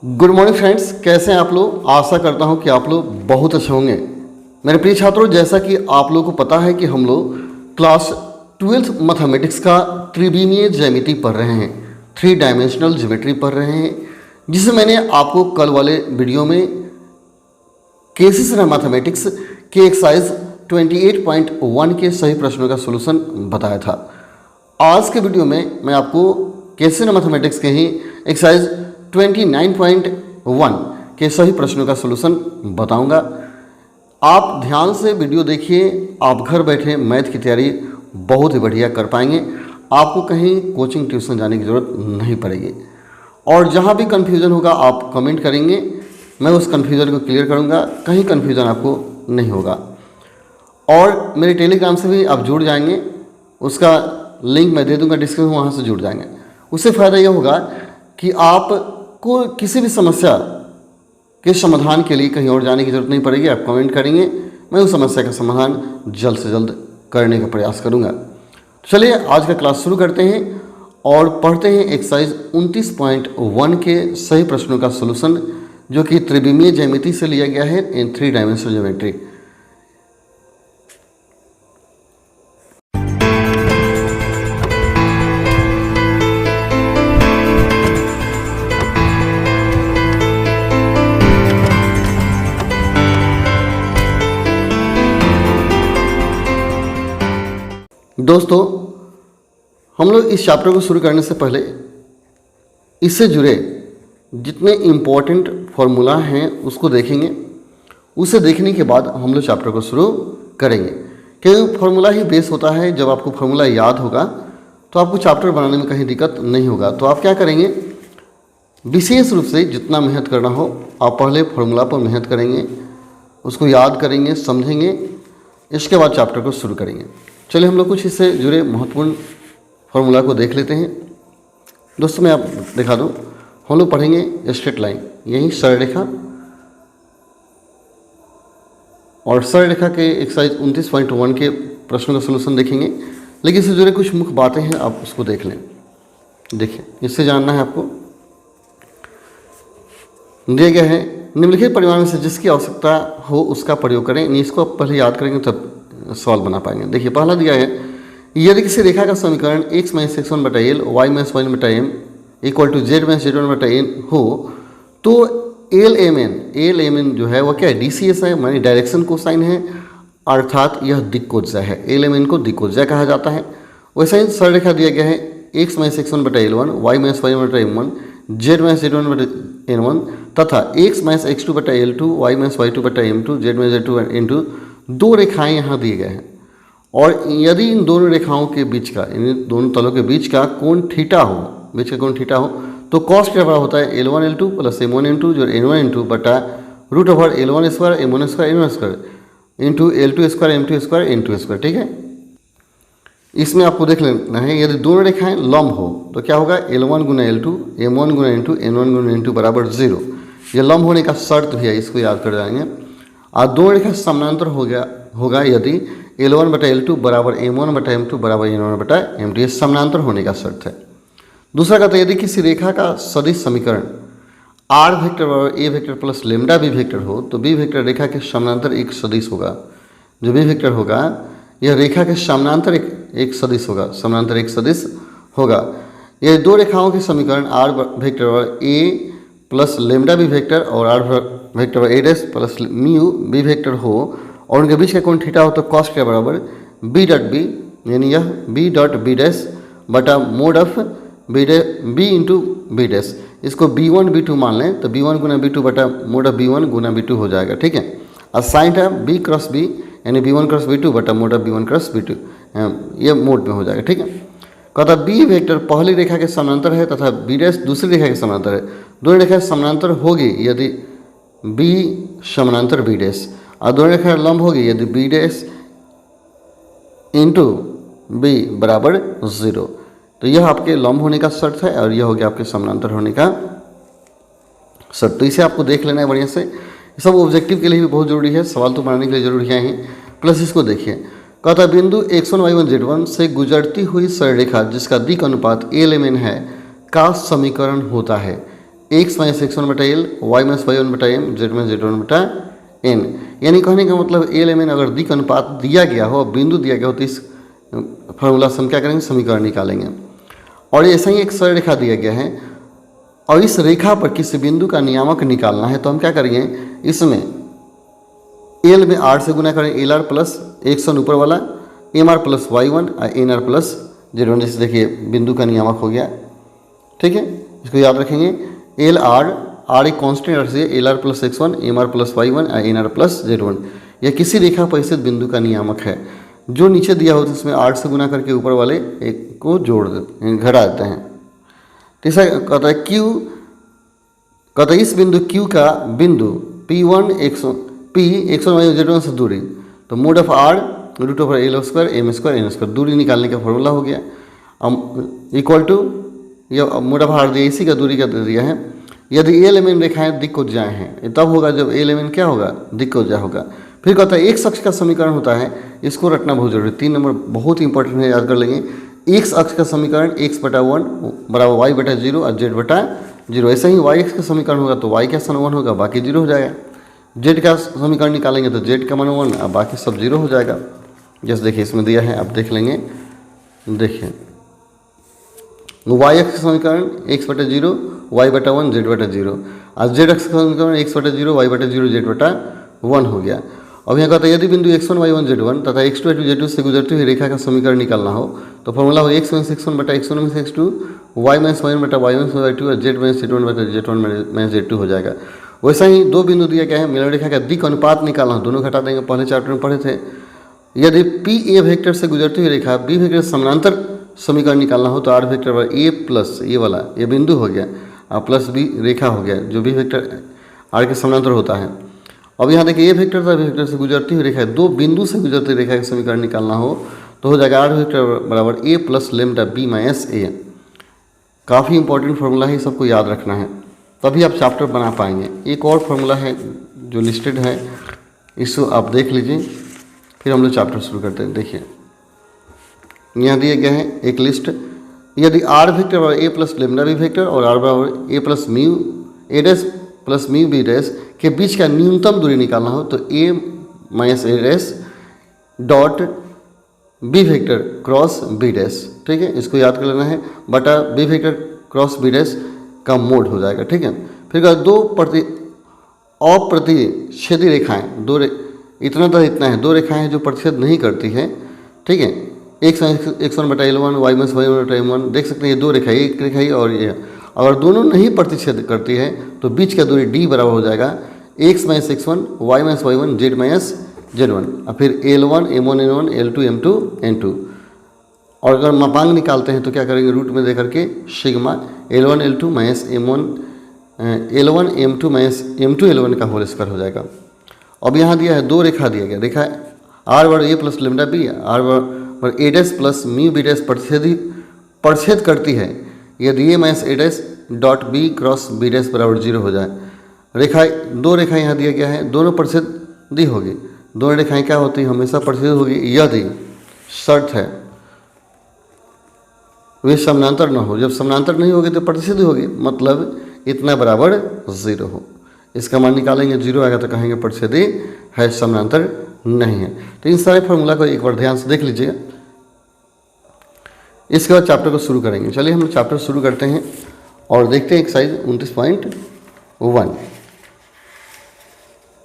Good morning friends, कैसे हैं आप लोग। आशा करता हूं कि आप लोग बहुत अच्छे होंगे। मेरे प्रिय छात्रों, जैसा कि आप लोगों को पता है कि हम लोग क्लास 12th मैथमेटिक्स का त्रिविमीय ज्यामिति पढ़ रहे हैं, 3 डायमेंशनल ज्योमेट्री पढ़ रहे हैं, जिसे मैंने आपको कल वाले वीडियो में केसेस इन मैथमेटिक्स के एक्सरसाइज 28.1 के सही प्रश्नों का सॉल्यूशन बताया था। आज के वीडियो में मैं आपको केसेस इन मैथमेटिक्स के ही एक्सरसाइज 29.1 के सही प्रश्नों का सॉल्यूशन बताऊंगा। आप ध्यान से वीडियो देखिए, आप घर बैठे मैथ की तैयारी बहुत ही बढ़िया कर पाएंगे। आपको कहीं कोचिंग ट्यूशन जाने की ज़रूरत नहीं पड़ेगी। और जहाँ भी कन्फ्यूज़न होगा आप कमेंट करेंगे, मैं उस कन्फ्यूज़न को क्लियर करूँगा, कहीं कन्फ्यूज़न आपको नहीं होगा। और मेरे टेलीग्राम से भी आप जुड़ जाएंगे, उसका लिंक मैं दे दूँगा डिस्क्रिप्शन, वहाँ से जुड़ जाएंगे। उससे फ़ायदा यह होगा कि आपको किसी भी समस्या के समाधान के लिए कहीं और जाने की ज़रूरत नहीं पड़ेगी। आप कमेंट करेंगे, मैं उस समस्या का समाधान जल्द से जल्द करने का प्रयास करूँगा। चलिए आज का क्लास शुरू करते हैं और पढ़ते हैं एक्सरसाइज 29.1 के सही प्रश्नों का सॉल्यूशन, जो कि त्रिविमीय ज्यामिति से लिया गया है इन 3 डायमेंशनल ज्योमेट्री। दोस्तों, हम लोग इस चैप्टर को शुरू करने से पहले इससे जुड़े जितने इम्पोर्टेंट फार्मूला हैं उसको देखेंगे। उसे देखने के बाद हम लोग चैप्टर को शुरू करेंगे, क्योंकि फार्मूला ही बेस होता है। जब आपको फार्मूला याद होगा तो आपको चैप्टर बनाने में कहीं दिक्कत नहीं होगा। तो आप क्या करेंगे, विशेष रूप से जितना मेहनत करना हो आप पहले फार्मूला पर मेहनत करेंगे, उसको याद करेंगे, समझेंगे, इसके बाद चैप्टर को शुरू करेंगे। चलिए हम लोग कुछ इससे जुड़े महत्वपूर्ण फार्मूला को देख लेते हैं। दोस्तों मैं आप दिखा दूं, हम लोग पढ़ेंगे स्ट्रेट लाइन, यही सरल रेखा, और सरल रेखा के एक्सरसाइज 29.1 के प्रश्नों का सलूशन देखेंगे। लेकिन इससे जुड़े कुछ मुख्य बातें हैं, आप उसको देख लें। देखिए, इससे जानना है आपको। दिया गया है निम्नलिखित परिमाण में से जिसकी आवश्यकता हो उसका प्रयोग करें। इसको आप पहले याद करेंगे तब सॉल्व बना पाएंगे। देखिए पहला दिया है, यदि किसी रेखा का समीकरण x - x1/l y - y1/m equal to z - z1/n हो तो lmn जो है वह क्या है, DCS है, मानी डायरेक्शन कोसाइन है, अर्थात यह दिक्कोज्या है। lmn को दिक्कोज्या कहा जाता है। वैसे ही सरल रेखा दिया गया है x - x1/l1 y - y1/m1 z - z1/n1 तथा x - x2/l2 y - y2/m2 z - z2/n2 दो रेखाएं यहाँ दिए गए हैं। और यदि इन दोनों रेखाओं के बीच का, इन दोनों तलों के बीच का कोण थीटा हो, बीच का कोण थीटा हो, तो कॉस क्या बड़ा होता है L1 L2 plus M1 M2 जो N1 N2 बटा root over L1 square M1 square N1 square into L2 square M2 square N2 square. ठीक है, इसमें आपको देख लेना है, यदि दोनों रेखाएं लंब हो तो क्या होगा, L1 गुना L2 M1 गुना N2 N1 गुना N2 बराबर 0। ये लंब होने का शर्त भी है, इसको याद कर जाएंगे। और दो रेखा समानांतर होगा यदि L1/L2 बराबर M1/M2 बराबर N1/M2, ये समानांतर होने का शर्त है। दूसरा कहता है, यदि किसी रेखा का सदिश समीकरण R वेक्टर बराबर A vector plus lambda B vector हो तो B वेक्टर रेखा के समानांतर एक सदिश होगा। जो B वेक्टर होगा यह रेखा के समानांतर एक सदिश होगा, समानांतर एक सदिश होगा। ये दो रेखाओं के समीकरण R वेक्टर बराबर A plus lambda B vector और R vector A dash plus mu B vector हो और उनके बीच का कोण थीटा हो तो कॉस के बराबर B डॉट B, यानी यह B डॉट B डैश बटा mode of B into B dash. इसको B1 B2 मान लें तो B1 गुना B2 बटा mode of B1 Guna B2 हो जाएगा। ठीक है, और साइन है B क्रॉस B यानी B1 क्रॉस B2 बटा mode of B1 cross B2, ये मोड में हो जाएगा। ठीक है, कहता B वेक्टर पहली रेखा के समानांतर है तथा B डैश दूसरी रेखा के समानांतर है। दोनों रेखा समानांतर होगी यदि B समानांतर B डैश, और दोनों रेखा लंब होगी यदि B डैश इंटू B बराबर 0। तो यह आपके लंब होने का शर्त है और यह हो गया आपके समानांतर होने का शर्त। तो इसे आपको देख लेना है बढ़िया से। सब ऑब्जेक्टिव के लिए भी बहुत जरूरी है, सवाल तो बनाने के लिए जरूरी है। प्लस इसको देखिए, कहता बिंदु x1 y1 z1 से गुजरती हुई सरल रेखा जिसका दिक् अनुपात lmn है का समीकरण होता है एक्स माइनस एक्स वन बटा L, Y minus Y one बटा M, Z minus Z one बटा एन। यानी कहने का मतलब एल एम एन अगर दिक अनुपात दिया गया हो, बिंदु दिया गया हो, तो इस फॉर्मूला से हम क्या करेंगे, समीकरण निकालेंगे। और ऐसा ही एक सरल रेखा दिया गया है और इस रेखा पर किसी बिंदु का नियामक निकालना है, तो हम क्या करेंगे, इसमें एल में आर से गुना करें, L R plus X one ऊपर वाला, M R plus Y one और N R plus Z one. जैसे देखिए बिंदु का नियामक हो गया, ठीक है, इसको याद रखेंगे। एल आर एक कॉन्स्टेंट रखिए, L R plus X one, M R plus Y one और N R plus Z one. यह किसी रेखा पर स्थित बिंदु का नियामक है। जो नीचे दिया होता है उसमें आर से गुना करके ऊपर वाले एक को जोड़ देते हैं, घटा देते हैं। तीसरा कहता है क्यू, कहता है इस बिंदु क्यू का बिंदु P1 x1 y z1 से दूरी, तो mod of r root over l square m square n square, दूरी निकालने का फॉर्मूला हो गया। अब इक्वल टू यह मोड ऑफ आर दिया, इसी का दूरी का दे दिया है। यदि एल एम एन रेखाएं दिक्कोज्या हैं, तब होगा जब एल एम एन क्या होगा, दिक्कोज्या होगा। फिर कहता है एक्स अक्ष का समीकरण होता है, इसको रखना बहुत जरूरी है, 3 नंबर बहुत ही इंपॉर्टेंट है, याद कर लेंगे। एक्स अक्ष का समीकरण x बटा 1 बराबर वाई बटा 0 और z बटा 0। ऐसे ही वाई एक्स का समीकरण होगा तो y का सन 1 होगा, बाकी 0 हो जाएगा। z का समीकरण निकालेंगे तो z का मान 1 और बाकी सब 0 हो जाएगा। जैसे देखिए इसमें दिया है, आप देख लेंगे। देखिए वाई एक्स का समीकरण x बटा 0 y बटा 1 z बटा 0 और z एक्स का समीकरण x बटा 0 y बटा 0 z बटा 1 हो गया। अब यहाँ कहता है यदि बिंदु x1 y1 z1 तथा x2 y2 z2 से गुजरती हुई रेखा का समीकरण निकालना हो, तो फॉर्मूला हो x माइनस x1 बटा x1 minus x2, y minus y1 बटा y1 माइनस y2 और z माइनस z1 बटा z1 माइनस z2 हो जाएगा। वैसा ही दो बिंदु दिया गया है, मिलन रेखा का दिक अनुपात निकालना हो, दोनों घटा देंगे, पहले चैप्टर में पढ़े थे। यदि p a वेक्टर से गुजरती हुई रेखा b वेक्टर समानांतर समीकरण निकालना हो, तो r वेक्टर बराबर a प्लस ये वाला ये बिंदु हो गया और प्लस b रेखा हो गया, जो b वेक्टर r के समानांतर होता है। अब यहाँ देखिए ए वेक्टर था, वेक्टर से गुजरती हुई रेखा, दो बिंदु से गुजरती रेखा का समीकरण निकालना हो, तो हो जाएगा आर वेक्टर बराबर A plus lambda B minus ए। काफ़ी इंपॉर्टेंट फार्मूला है, सबको याद रखना है, तभी आप चैप्टर बना पाएंगे। एक और फार्मूला है जो लिस्टेड है, इसको आप देख लीजिए, फिर हम लोग चैप्टर शुरू करते हैं। देखिए यहाँ दिया गया है एक लिस्ट, यदि आर वेक्टर बराबर A plus lambda B vector और आर बराबर A plus mu A dash plus mu B dash के बीच का न्यूनतम दूरी निकालना हो, तो A minus A dash dot B vector cross B dash, ठीक है, इसको याद कर लेना है, बटा B vector cross B dash का मोड हो जाएगा, ठीक है। फिर दो अप्रतिच्छेदी रेखाएं, इतना तो इतना है, दो रेखाएं जो प्रतिच्छेद नहीं करती है, ठीक है, एक्स वन बटा l one, y minus Y one बटा एम वन, देख सकते हैं ये दो रेखा, एक रेखा ही और ये। अगर दोनों नहीं प्रतिच्छेद करती है तो बीच का दूरी d बराबर हो जाएगा x minus x one, y minus Y one, z minus Z one, और फिर L1 M1 N1 L2 M2 N2। और अगर मापांक निकालते हैं तो क्या करेंगे, रूट में दे करके sigma L1 L2 minus M1 L1 M2 minus M2 L1 का होल स्क्वायर हो जाएगा। अब यहाँ दिया है दो रेखा दिया गया, रेखा आर बराबर A plus lambda B, R बराबर A dash plus mu B dash प्रतिच्छेद करती है यदि A minus A dash dot B cross B dash बराबर 0 हो जाए। रेखा दो रेखा यहाँ दिया गया है, दोनों प्रतिच्छेदी होगी, दोनों रेखाएं क्या होती हैं, हमेशा प्रतिच्छेद होगी यदि शर्त है वे समानांतर न हो। जब समानांतर नहीं होगी तो प्रतिच्छेद होगी, मतलब इतना बराबर 0 हो। इसका मान निकालेंगे, 0 आएगा तो कहेंगे प्रतिच्छेदी है, समानांतर नहीं है। तो इन सारे फार्मूला को एक बार ध्यान से देख लीजिए, इसके बाद चैप्टर को शुरू करेंगे। चलिए हम लोग चैप्टर शुरू करते हैं और देखते हैं एक्सरसाइज 29.1।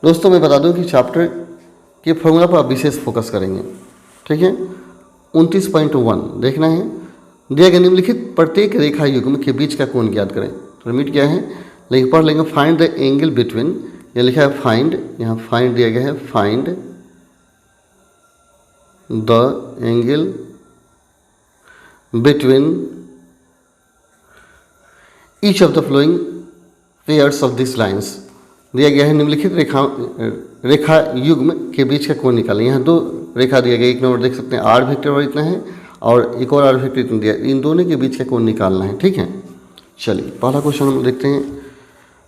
दोस्तों मैं बता दूं कि चैप्टर के फॉर्मूला पर आप विशेष फोकस करेंगे, ठीक है। 29.1 देखना है, दिया गया निम्नलिखित प्रत्येक रेखा युग्म के बीच का कोण ज्ञात करें। तो लिमिट क्या है, लेकिन पढ़ लेंगे, फाइंड द एंगल बिटवीन, यह लिखा है फाइंड, यहाँ फाइंड दिया गया है, find the angle between each of the flowing pairs of this lines. दिया गया है निम्नलिखित रेखा युग्म के बीच का कोण निकालें। यहाँ दो रेखा दिया गया, एक नंबर देख सकते हैं आर वेक्टर और इतना है, और एक और आर वेक्टर इतना दिया, इन दोनों के बीच का कोण निकालना है, ठीक है। चलिए पहला क्वेश्चन हम देखते हैं,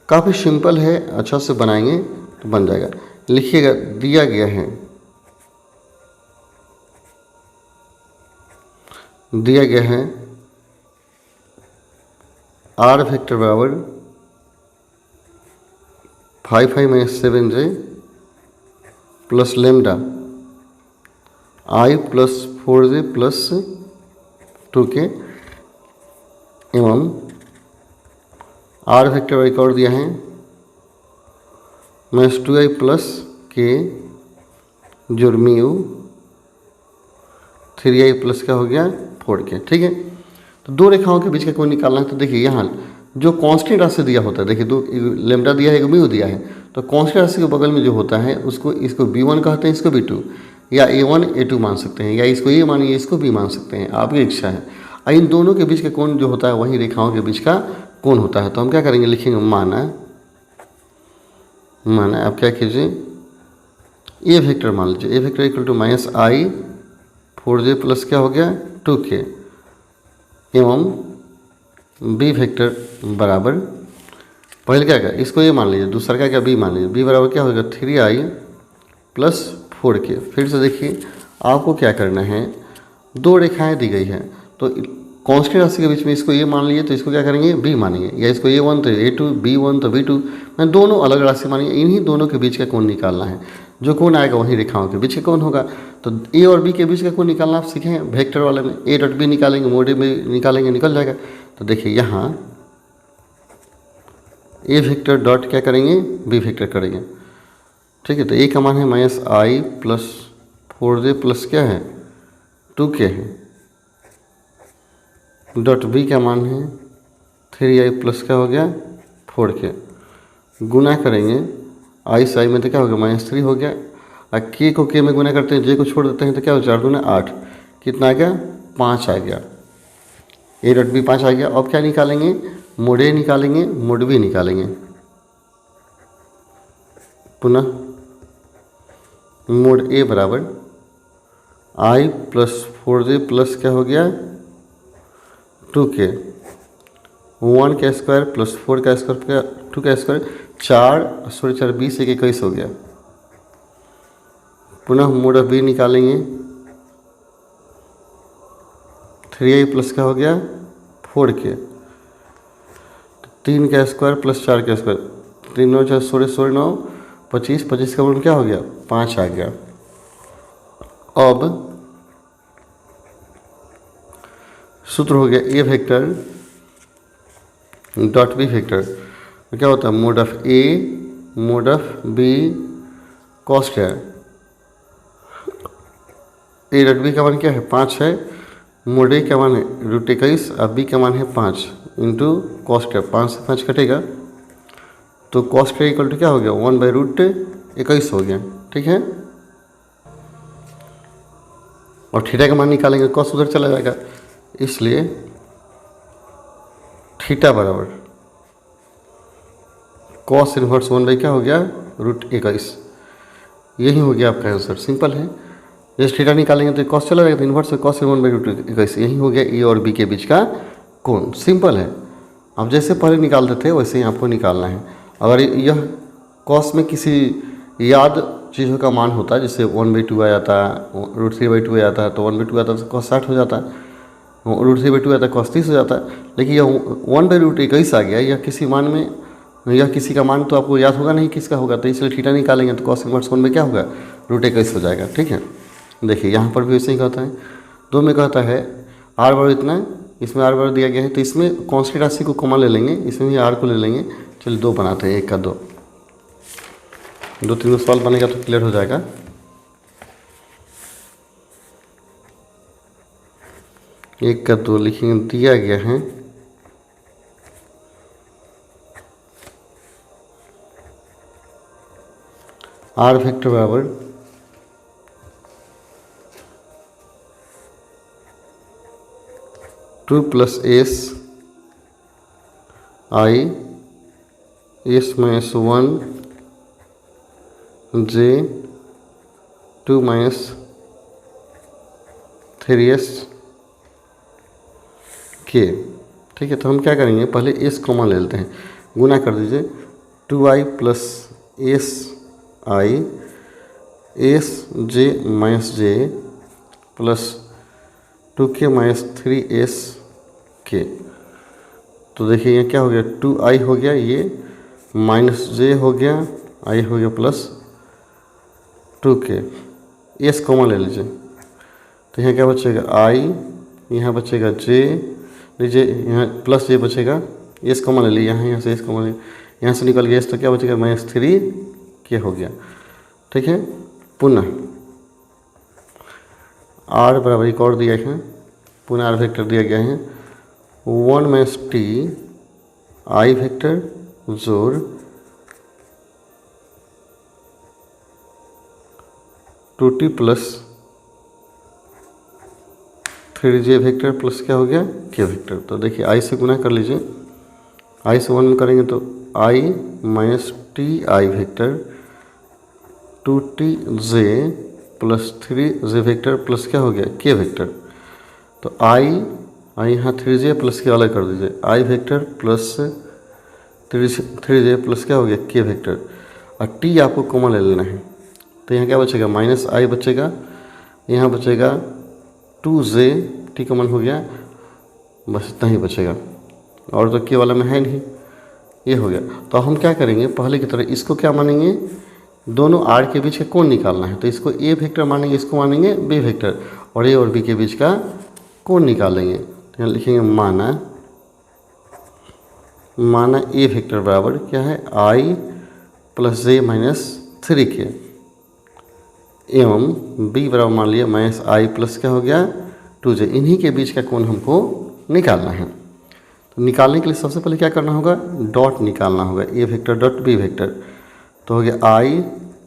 काफ़ी सिंपल है, अच्छा से बनाएंगे तो बन जाएगा। लिखिएगा, दिया गया है, दिया गया है आर वेक्टर बराबर 5 minus 7j plus lambda I plus 4j plus 2k एवं R वेक्टर एक और दिया है माइनस 2i प्लस k जोड़ म्यू 3i प्लस क्या हो गया 4k। ठीक है, तो दो रेखाओं के बीच का कोण निकालना है। तो देखिए यहाँ जो कांस्टेंट राशि दिया होता है, देखिए दो लेमडा दिया है, एक म्यू दिया है, तो कांस्टेंट राशि के बगल में जो होता है उसको इसको b1 कहते हैं, इसको b2, या a1 a2 मान सकते हैं, या इसको a मानिए इसको b मान सकते हैं, आपकी इच्छा है। और इन दोनों के बीच का कोण जो होता है वही रेखाओं के बीच का कोण होता है। तो हम क्या करेंगे, लिखेंगे माना आप क्या कीजिए ए वेक्टर मान लीजिए, A vector equal to minus I 4j plus क्या हो गया 2k एवं बी वेक्टर बराबर, पहले क्या क्या इसको ए मान लीजिए, दूसरा क्या क्या बी मान लीजिए, बी बराबर क्या होगा 3i प्लस 4k। फिर से देखिए आपको क्या करना है, दो रेखाएं दी गई है तो कांस्टेंट राशि के बीच में इसको ए मान लिए तो इसको क्या करेंगे बी मानेंगे, या इसको a1 तो a2, b1 तो b2, मैं दोनों अलग राशि मानेंगे। इन्हीं दोनों के बीच का कोण निकालना है, जो कोण आएगा वही रेखाओं के बीच का कोण होगा। तो ए और बी के बीच का कोण निकालना आप सीखे हैं वेक्टर वाले में, a डॉट बी निकालेंगे, मोड ए में निकालेंगे, निकल जाएगा। तो देखिए यहाँ ए वेक्टर डॉट क्या करेंगे बी वेक्टर करेंगे। ठीक है, तो ए का मान है minus I plus 4j plus क्या है 2k है, डॉट बी का मान है 3i प्लस क्या हो गया 4k, गुना करेंगे I से I में तो क्या हो गया माइनस 3 हो गया, और k को k में गुना करते हैं, j को छोड़ देते हैं तो क्या हो 4 दूना 8, कितना आ गया 5 आ गया, ए डॉट बी 5 आ गया। अब क्या निकालेंगे, मोड ए निकालेंगे, मोड बी निकालेंगे, पुनः मोड ए बराबर I प्लस 4j प्लस क्या हो गया 2k, 1 का स्क्वायर प्लस 4 का स्क्वायर 2 का स्क्वायर 4 20 एक 21 हो गया। पुनः मोड ऑफ बी निकालेंगे, 3i प्लस क्या हो गया 4k, 3 का स्क्वायर प्लस 4 का स्क्वायर, 3 9 4 16 9 25, 25 का मूल क्या हो गया 5 आ गया। अब सूत्र हो गया a vector dot B vector, तो क्या होता है mod of A mod of B cos square, a dot b का मान क्या है 5 है, मोड ए का मान है √21 और बी का मान है 5 इंटू कॉस स्क्वायर, 5 से 5 कटेगा तो कॉस स्क्वायर इक्वल टू क्या हो गया 1/√21 हो गया। ठीक है, और थीटा का मान निकालेंगे, कॉस उधर चला जाएगा, इसलिए थीटा बराबर कॉस इनवर्स 1 क्या हो गया √21, यही हो गया आपका आंसर। सिंपल है, जैसे थीटा निकालेंगे तो कॉस चला जाएगा, तो इनवर्स कॉस 1/√21, यही हो गया ए और बी के बीच का कोण। सिंपल है, आप जैसे पहले निकालते थे वैसे ही आपको निकालना है। अगर यह कॉस में किसी याद चीज़ों का मान होता है, जैसे 1/2 आ जाता है, √3/2 आ जाता है, तो 1/2 आता है तो कॉस 60 हो जाता है, √3/2 आता है कॉस 30 हो जाता है। लेकिन यह 1/√21 आ गया, यह किसी मान में, यह किसी का मान तो आपको याद होगा नहीं किसका होगा, तो इसलिए थीटा निकालेंगे तो कॉस इनवर्स 1 में क्या होगा √21 हो जाएगा। ठीक है, देखिए यहाँ पर भी वैसे ही कहता है, दो में कहता है आर बराबर इतना, इसमें आर बराबर दिया गया है, तो इसमें कांस्टेंट राशि को कॉमन ले लेंगे, इसमें भी आर को ले लेंगे। चलिए दो बनाते हैं, 1 का 2, 2 3 सवाल बनेगा तो क्लियर हो जाएगा। एक का 2 लिखेंगे, दिया गया है आर वेक्टर बराबर two plus S I S minus 1 J 2 minus 3s के। ठीक है, तो हम क्या करेंगे, पहले एस कॉमन ले लेते हैं, गुना कर दीजिए 2i plus S I S J minus J plus 2k minus 3s के। तो देखिए ये क्या हो गया 2i हो गया, ये माइनस जे हो गया आई हो गया प्लस 2k, एस कॉमन ले लीजिए, तो यहाँ क्या बचेगा आई, यहाँ बचेगा जे, लीजिए यहाँ प्लस जे बचेगा, एस कॉमन ले लिया, यहाँ से एस कॉमन ले, यहाँ से निकल गया एस, तो क्या बचेगा -3k हो गया। ठीक है, पुनः आर बराबर एक और दिया है, पुनः आर वेक्टर दिया गया है 1 - t आई वेक्टर जोड़ 2t plus 3j vector plus क्या हो गया k वेक्टर। तो देखिए आई से गुना कर लीजिए, आई से 1 में करेंगे तो i - t I vector 2tj plus 3j vector plus क्या हो गया k वेक्टर। तो आई यहाँ 3j प्लस के अलग कर दीजिए, आई वेक्टर प्लस 3j प्लस क्या हो गया k वेक्टर, और t आपको कॉमन ले लेना है, तो यहाँ क्या बचेगा -i बचेगा, यहाँ बचेगा 2j, t कॉमन हो गया, बस इतना ही बचेगा, और तो k वाला में है नहीं, ये हो गया। तो हम क्या करेंगे, पहले की तरह इसको क्या मानेंगे, दोनों आर के बीच का कोण निकालना है, तो इसको ए वेक्टर मानेंगे, इसको मानेंगे बी वेक्टर, और ए और बी के बीच का कोण निकालेंगे। तो यहाँ लिखेंगे माना ए वेक्टर बराबर क्या है आई प्लस जे -3k, एवं बी बराबर मान लिया -i प्लस क्या हो गया 2j, इन्हीं के बीच का कोण हमको निकालना है। तो निकालने के लिए सबसे पहले क्या करना होगा, डॉट निकालना होगा, A vector dot B vector, तो हो गया I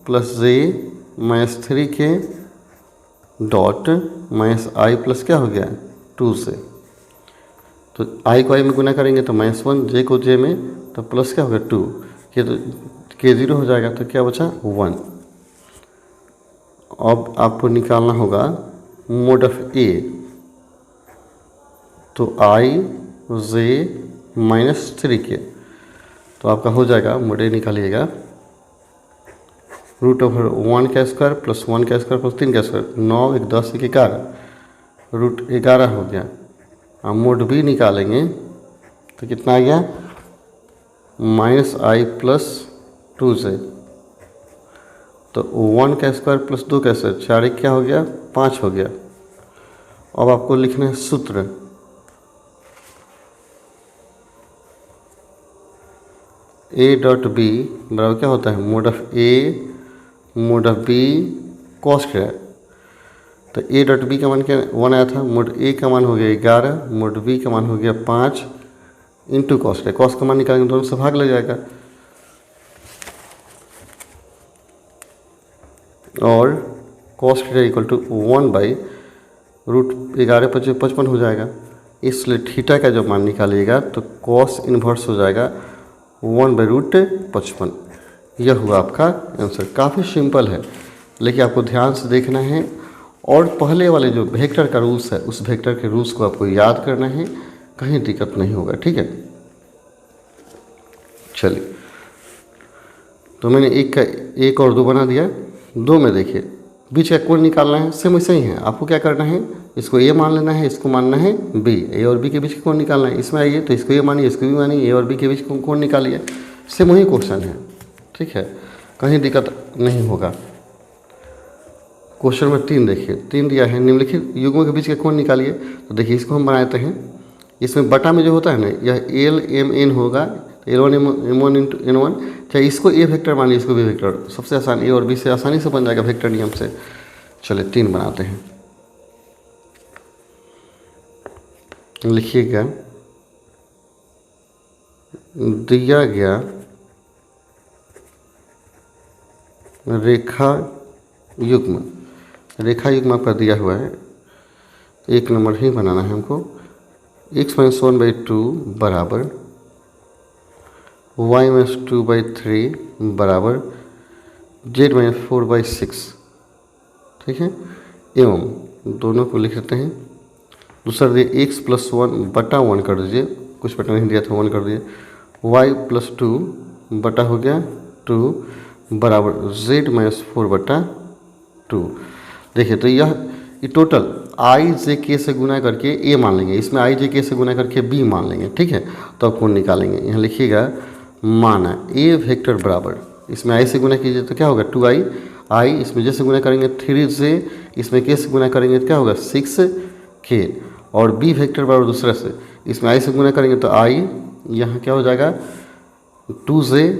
plus J -3k dot -i plus क्या हो गया 2j, तो i को i में गुना करेंगे तो -1, j को j में, तो प्लस क्या होगा 2, ये तो k 0 हो जाएगा, तो क्या बचा 1। अब आपको निकालना होगा मोड ऑफ a, तो i j -3k, तो आपका हो जाएगा मोड a निकालिएगा √1 का स्क्वायर प्लस 1 का स्क्वायर प्लस 3 का स्क्वायर, 9 1 10 1 11, √11 हो गया। अब मोड बी निकालेंगे तो कितना आ गया -i प्लस 2j, तो 1 का स्क्वायर प्लस 2 का स्क्वायर, 4 1 क्या हो गया 5 हो गया। अब आपको लिखना है सूत्र, a डॉट बी बराबर क्या होता है mod of a mod of B cos है, तो a डॉट बी का मान क्या 1 आया था, मोड a का मान हो गया 11, मोड b का मान हो गया 5 इंटू कॉस का, कॉस का मान निकालेंगे दोनों से भाग लग जाएगा, और कॉस थीटा इक्वल टू 1/√11 55 हो जाएगा। इसलिए थीटा का जो मान निकालिएगा तो कॉस इन्वर्स हो जाएगा 1/√55। यह हुआ आपका आंसर। काफ़ी सिंपल है, लेकिन आपको ध्यान से देखना है, और पहले वाले जो वेक्टर का रूल्स है उस वेक्टर के रूल्स को आपको याद करना है, कहीं दिक्कत नहीं होगा। ठीक है, चलिए, तो मैंने एक और 2 बना दिया। 2 में देखिए बीच का कोण निकालना है, सेम वैसे ही है। आपको क्या करना है, इसको ए मान लेना है, इसको मानना है बी, ए और बी के बीच का कोण निकालना है। इसमें आइए तो इसको ए मानिए, इसको भी मानिए, ए और बी के बीच कोण निकालिए, सेम वही क्वेश्चन है। ठीक है, कहीं दिक्कत नहीं होगा। क्वेश्चन में 3 देखिए, 3 दिया है, निम्नलिखित युग्मों के बीच का कोण निकालिए। तो देखिए इसको हम बनाते हैं, इसमें बटा में जो होता है ना, यह एल एम एन होगा, L1 M1 इंटू N1, चाहे इसको ए वेक्टर मानिए, इसको बी वेक्टर, सबसे आसान ए और बी से आसानी से बन जाएगा वेक्टर नियम से। चलिए 3 बनाते हैं, लिखिएगा दिया गया रेखा युग्म आपका दिया हुआ है, 1 नंबर ही बनाना है हमको। x - 1/2 बराबर y - 2/3 बराबर z - 4/6। ठीक है, एवं दोनों को लिख लेते हैं। दूसरा दिए x + 1 बटा 1 कर दीजिए, कुछ बटा नहीं दिया था 1 कर दिए, y + 2 बटा हो गया 2 बराबर z - 4/2। देखिए तो यह टोटल i j k से गुना करके a मान लेंगे, इसमें i j k से गुना करके b मान लेंगे। ठीक है, तो अब कोण निकालेंगे। यहाँ लिखिएगा माना a वेक्टर बराबर इसमें आई से गुना कीजिए तो क्या होगा 2i, आई इसमें जे से गुना करेंगे 3j, इसमें k से गुना करेंगे तो क्या होगा 6k, और बी वेक्टर बराबर दूसरा से, इसमें आई से गुना करेंगे तो आई, यहाँ क्या हो जाएगा 2j,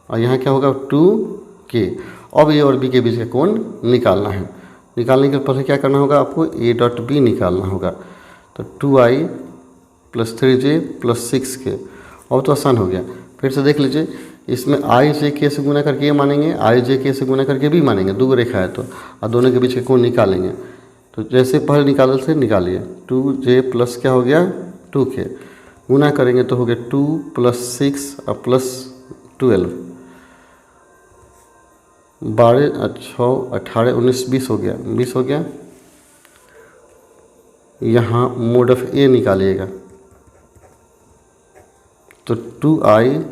और यहाँ क्या होगा 2k। अब ए और बी के बीच का कोण निकालना है। निकालने के पहले क्या करना होगा आपको, ए डॉट बी निकालना होगा। तो 2i + 3j + 6k। अब तो आसान हो गया। फिर से देख लीजिए, इसमें i j k से गुना करके ये मानेंगे, i j k से गुना करके भी मानेंगे, दो रेखा है तो, और दोनों के बीच का कोण निकालेंगे। तो जैसे पहले निकाल से निकालिए, 2j प्लस क्या हो गया 2k, गुना करेंगे तो हो गया 2 + 6 और +12, 12 6 18 19 20 हो गया, 20 हो गया। यहाँ मोड ऑफ ए निकालिएगा तो 2i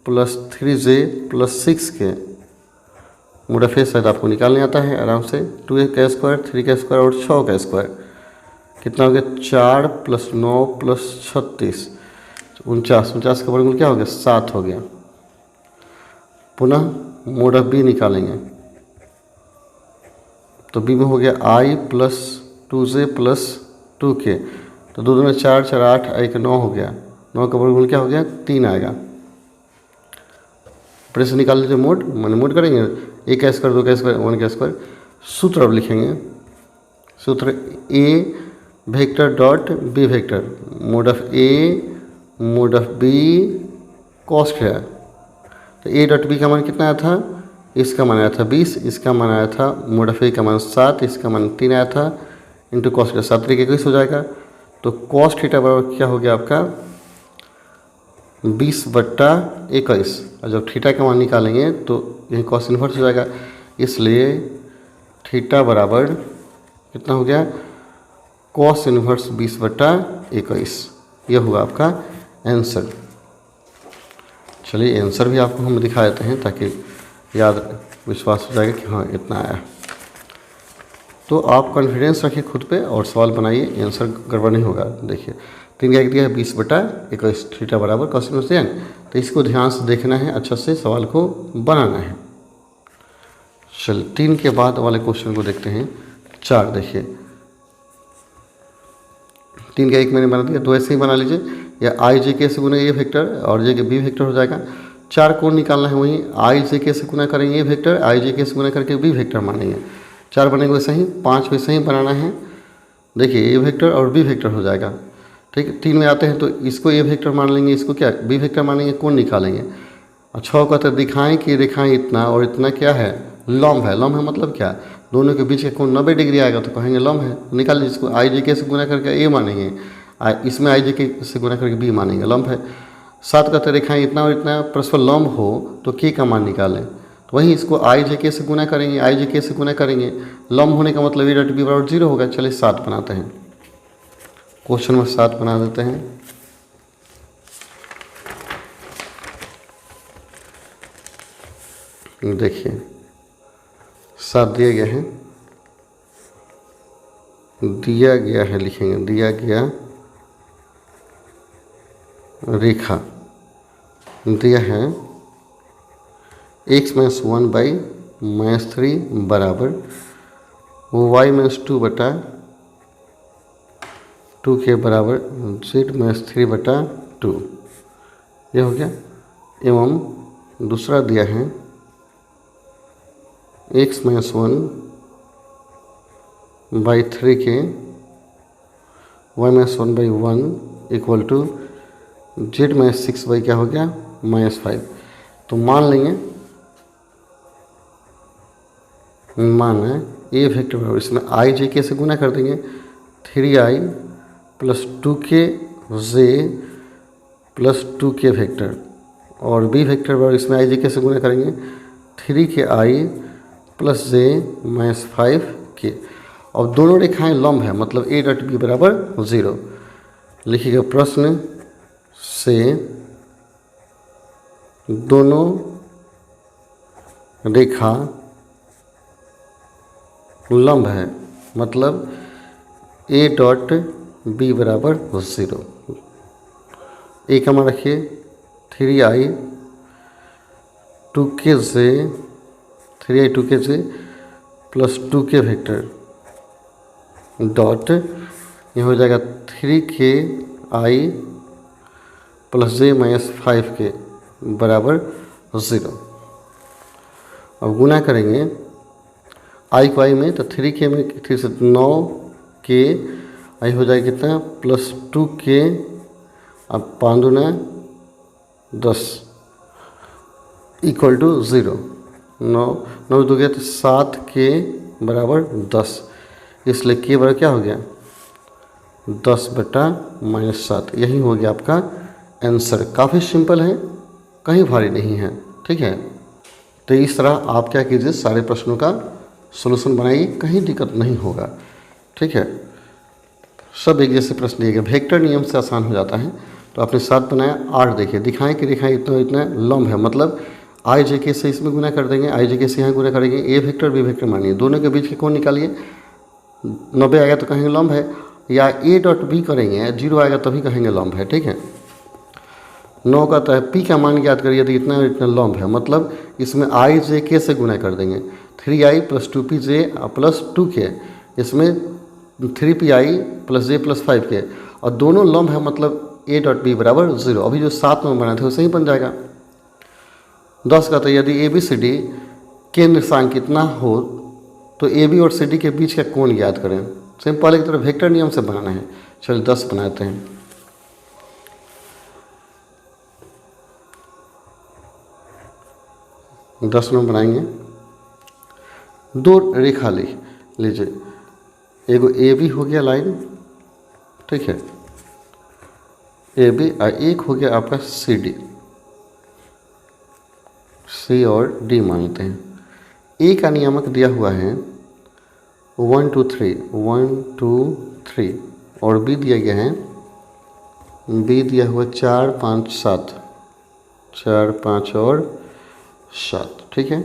+ 3j + 6k, mode of ए शायद आपको निकालने आता है आराम से। 2 का स्क्वायर, 3 का स्क्वायर और 6 का स्क्वायर कितना हो गया 4 + 9 + 36, 49, 49 का वर्गमूल क्या हो गया 7 हो गया। पुनः मोड ऑफ बी निकालेंगे तो बी में हो गया i + 2j + 2k, तो 2 में 4 4 8, 1 9 हो गया, 9 का वर्गमूल क्या हो गया 3 आएगा। फिर से निकाल लीजिए मोड, मैंने मोड करेंगे 1 का स्क्वायर 2 का स्क्वायर 1 का स्क्वायर। सूत्र अब लिखेंगे, सूत्र A vector dot B vector, mod of A mod of B cos है। तो ए डॉट बी का मान कितना आया था, इसका मान आया था 20, इसका मान आया था मोड ऑफ ए का मान 7, इसका मान 3 आया था, इंटू कॉस का 7 तरीके 21 हो जाएगा। तो कॉस थीटा बराबर क्या हो गया आपका 20/21, और जब थीटा का मान निकालेंगे तो यही कॉस इन्वर्स हो जाएगा, इसलिए थीटा बराबर कितना हो गया कॉस इन्वर्स 20/21। यह होगा आपका आंसर। चलिए आंसर भी आपको हम दिखा देते हैं ताकि याद विश्वास हो जाएगा कि हाँ इतना आया। तो आप कॉन्फिडेंस रखिए खुद पे और सवाल बनाइए, आंसर गड़बड़ नहीं होगा। देखिए 3 का 1 दिया है 20/21, थीटा बराबर कॉस इन्वर्स tan, तो इसको ध्यान से देखना है, अच्छा से सवाल को बनाना है। चलिए 3 के बाद वाले क्वेश्चन को देखते हैं। 4 देखिए, 3 का 1 मैंने बना दिया, 2 ऐसे ही बना लीजिए, या आई जे के से गुना ये वेक्टर और जे के बी वेक्टर हो जाएगा। 4 कोण निकालना है, वहीं आई जे के से गुना करेंगे ये वेक्टर, आई जे के से गुना करके बी वेक्टर मानेंगे। 4 बनेंगे वैसे ही, 5 वैसे ही बनाना है। देखिए ए वेक्टर और बी वेक्टर हो जाएगा, ठीक है। 3 में आते हैं तो इसको ए वेक्टर मान लेंगे, इसको क्या बी वेक्टर मानेंगे, कोण निकालेंगे। और 6 का तो दिखाएं कि रेखाएं इतना और इतना क्या है लंब है। लंब है मतलब क्या, दोनों के बीच का कोण 90 डिग्री आएगा तो कहेंगे लंब है। निकाल लीजिए, इसको आई जे के से गुना करके ए मानेंगे, इसमें आई जे के से गुना करके बी मानेंगे, लंब है। 7 का तो रेखाएं इतना और इतना परस्पर लंब हो तो के का मान निकालें, तो वहीं इसको आई जे के से गुना करेंगे, आई जे के से गुना करेंगे, लंब होने का मतलब ए डॉट बी बराबर 0 होगा। चलिए 7 बनाते हैं, क्वेश्चन में 7 बना देते हैं। देखिए 7 दिया गया है, लिखेंगे दिया गया रेखा दिया है x-1/-3 बराबर y-2/2 के बराबर z-3/2, यह हो गया। एवं दूसरा दिया है x-1/3 के y-1/1 = z-6 क्या हो गया -5। तो मान लेंगे, मान है ए वेक्टर बराबर, इसमें आई जे के से गुना कर देंगे 3i + 2k j + 2k vector, और बी वेक्टर बराबर इसमें आई जे के से गुना करेंगे 3ki + j - 5k। और दोनों रेखाएं लंब है मतलब ए डॉट बी बराबर 0। लिखिएगा प्रश्न से दोनों रेखा लंब है मतलब ए डॉट बी बराबर 0। ए का मान रखिए 3i 2kj 3i 2kj plus 2k vector dot ये हो जाएगा 3ki plus j minus 5k बराबर 0। अब गुना करेंगे i को i में, तो 3k में 3 से 9k i हो जाएगा कितना प्लस 2k, अब 5 दूना 10 इक्वल टू 0। 9 दो गया तो 7k बराबर 10, इसलिए k बराबर क्या हो गया 10 बटा माइनस 7। यही हो गया आपका आंसर। काफ़ी सिंपल है, कहीं भारी नहीं है, ठीक है। तो इस तरह आप क्या कीजिए, सारे प्रश्नों का सॉल्यूशन बनाइए, कहीं दिक्कत नहीं होगा, ठीक है। सब एक जैसे प्रश्न दिए गए, वेक्टर नियम से आसान हो जाता है। तो आपने 7 बनाया, 8 देखिए, दिखाएं कि दिखाएं इतना इतना लंब है, मतलब आई जे के से इसमें गुना कर देंगे, आई जे के से यहाँ गुना करेंगे, ए वेक्टर बी वेक्टर मानिए, दोनों के बीच के कोण निकालिए। 90 आएगा तो कहेंगे लंब है, या ए डॉट बी करेंगे, 0 आएगा तभी कहेंगे लंब है, ठीक है। 9 का तो है, पी का मान याद करिए, यदि इतना इतना लंब है, मतलब इसमें आई जे के से गुना कर देंगे, 3i plus 2pj plus 2k, इसमें 3pi plus j plus 5k, और दोनों लंब है, मतलब a डॉट बी बराबर 0। अभी जो 7 में बना थे वैसे ही बन जाएगा। 10 का तो यदि ए बी सी डी केंद्र स्थान कितना हो तो ए बी और सी डी के बीच का कोण याद करें। सिंपल की तरह वेक्टर नियम से बनाना है। चलिए 10 बनाते हैं। 10 में बनाएंगे, दो रेखा लिख लीजिए, एगो ए बी हो गया लाइन, ठीक है, ए बी, और एक हो गया आपका सी डी, सी और डी मानते हैं। ए का नियामक दिया हुआ है 1 2 3, 1 2 3, और बी दिया गया है, बी दिया हुआ 4 5 7, 4 5 और 7, ठीक है।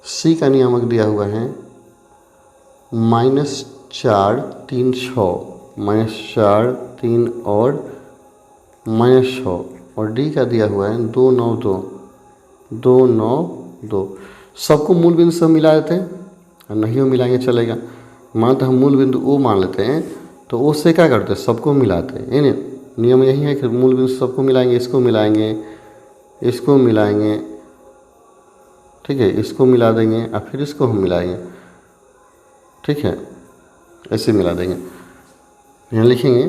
सी का नियामक दिया हुआ है -4 3 6, -4 3 और -6, और डी का दिया हुआ है 2 9 2, 2 9 2। सबको मूल बिंदु से मिला देते हैं, और नहीं मिलाएंगे चलेगा। मानते हम मूल बिंदु ओ मान लेते हैं, तो ओ से क्या करते हैं, सबको मिलाते हैं। यानी नियम यही है कि मूल बिंदु सबको मिलाएंगे, इसको मिलाएंगे, इसको मिलाएंगे, ठीक है, इसको मिला देंगे, और फिर इसको हम मिलाएंगे, ठीक है, ऐसे मिला देंगे। यहाँ लिखेंगे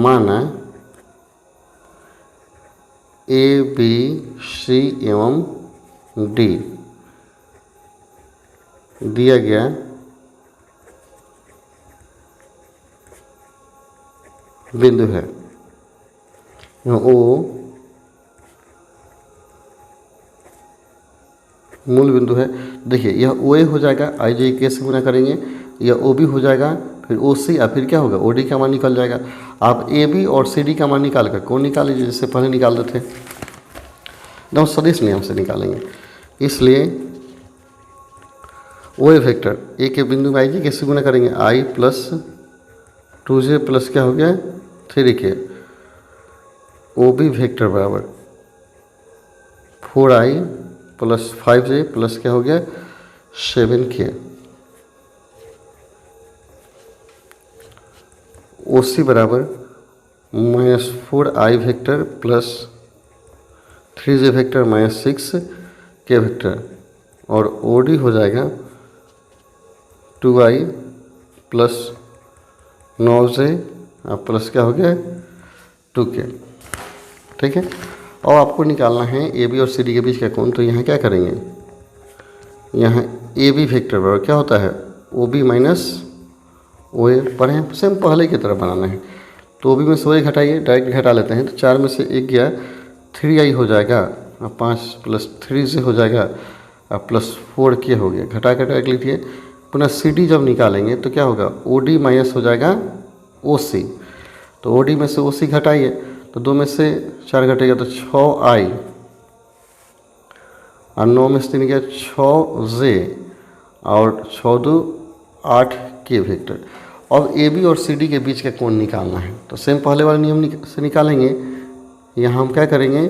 माना ए बी सी एवं डी दिया गया बिंदु है, ओ मूल बिंदु है। देखिए यह ओ ए हो जाएगा, आई जे के से गुना करेंगे, यह ओ बी हो जाएगा, फिर ओ सी, या फिर क्या होगा ओ डी का मान निकल जाएगा। आप ए बी और सी डी का मान निकाल कर कौन निकाल लीजिए, जैसे पहले निकालते थे, एकदम सदिश नियम से निकालेंगे। इसलिए ओ ए वेक्टर ए के बिंदु में आई जी कैसे गुना करेंगे, आई प्लस 2j प्लस क्या हो गया 3k, ओ बी वेक्टर बराबर 4i प्लस 5j प्लस क्या हो गया 7k, ओ सी बराबर -4i vector plus 3j vector minus 6k vector, और ओ डी हो जाएगा 2i प्लस 9j प्लस क्या हो गया 2k, ठीक है। और आपको निकालना है ए बी और सी डी के बीच का कोण। तो यहाँ क्या करेंगे, यहाँ ए बी वेक्टर बराबर क्या होता है ओ बी माइनस ओ ए, पढ़े सेम पहले की तरह बनाना है। तो ओ बी में से ओ ए घटाइए, डायरेक्ट घटा लेते हैं। तो 4 में से 1 गया, 3i हो जाएगा, 5 प्लस 3j हो जाएगा, प्लस 4k हो गया, घटा घटा के लिखिए। पुनः सी डी जब निकालेंगे तो क्या होगा ओ डी माइनस हो जाएगा ओ सी, तो ओ डी में से ओ सी घटाइए, तो 2 में से 4 घटेगा तो 6i, और 9 में से 3 गया 6j, और 6 2 8k वेक्टर। अब ए बी और सी डी के बीच का कोण निकालना है। तो सेम पहले वाले नियम से निकालेंगे। यहाँ हम क्या करेंगे,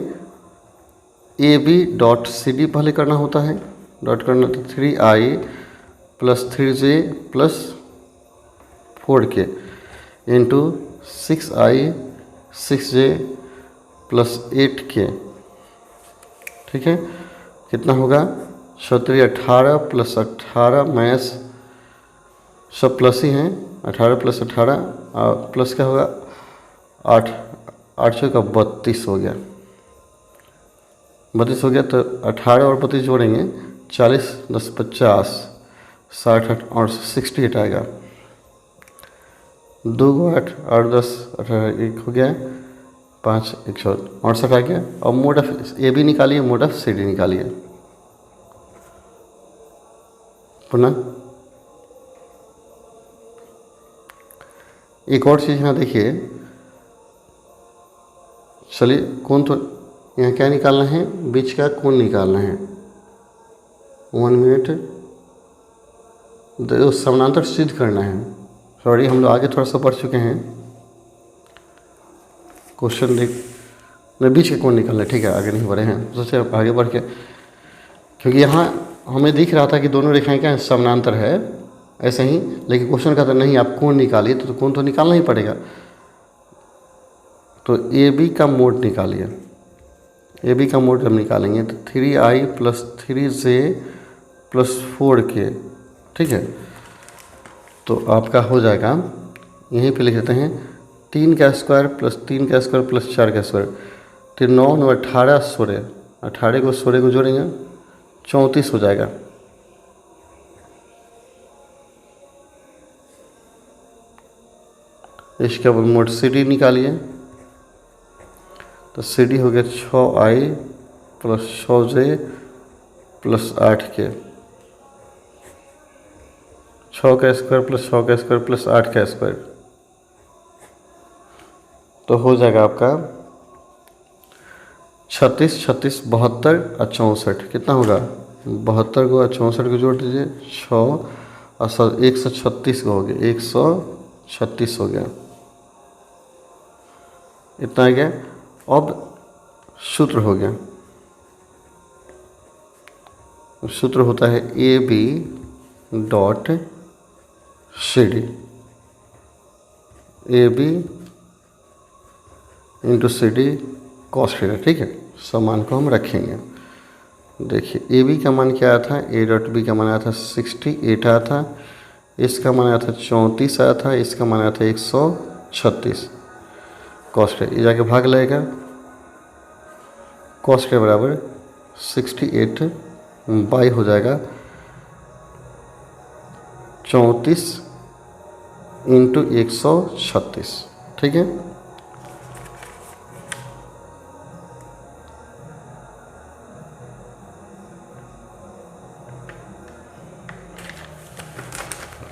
A B dot C D पहले करना होता है, डॉट करना तो 3i plus 3j plus 4k into 6i 6j plus 8k, ठीक है। कितना होगा 36 18 प्लस 18 मैथ्स सब प्लस ही हैं, 18 प्लस 18 और प्लस क्या होगा 8 8 का 32 हो गया, 32 हो गया। तो 18 और 32 जोड़ेंगे 40 10 50 60 और 68 आएगा। 2 8 8 10 18 1 हो गया, 5 168 आ गया। और मोड ऑफ ए बी निकालिए, मोड ऑफ सी डी निकालिए। पुनः एक और चीज़ यहाँ देखिए, चलिए कौन तो यहाँ क्या निकालना है, बीच का कौन निकालना है। 1 मिनट, तो समानांतर सिद्ध करना है। सॉरी हम लोग आगे थोड़ा सा पढ़ चुके हैं, क्वेश्चन देख बीच का कौन निकालना है, ठीक है। आगे नहीं बढ़े हैं, सोचे आगे बढ़ के, क्योंकि यहाँ हमें दिख रहा था कि दोनों रेखाएं क्या समानांतर है ऐसे ही, लेकिन क्वेश्चन कहता नहीं आप कौन निकालिए, तो कौन तो निकालना ही पड़ेगा। तो ए बी का मोड निकालिए। ए बी का मोड जब निकालेंगे तो 3i plus 3j plus 4k, ठीक है। तो आपका हो जाएगा, यहीं पे लिख देते हैं 3 का स्क्वायर प्लस 3 का स्क्वायर प्लस 4 का स्क्वायर, तो 9 9 18 16, 18 को 16 को जोड़ेंगे 34 हो जाएगा। इसके बाद मोड सी डी निकालिए, तो सी डी हो गया 6i plus 6j plus 8k, 6 का स्क्वायर प्लस 6 का स्क्वायर प्लस 8 का स्क्वायर, तो हो जाएगा आपका 36 36 72 और 64। कितना होगा 72 को और 64 को जोड़ दीजिए, 6 और 136 को हो गया, 136 हो गया, इतना आ गया। अब सूत्र हो गया, सूत्र होता है A B dot C D, A B into C D cos theta, ठीक है। समान को हम रखेंगे। देखिए ए बी का मान क्या आया था, ए डॉट बी का मान आया था 68 आया था, इसका मान आया था 34 आया था, इसका मान आया था 136। कॉस थीटा ये जाके भाग लगेगा, कॉस थीटा बराबर 68 बाई हो जाएगा 34 इंटू 136, ठीक है।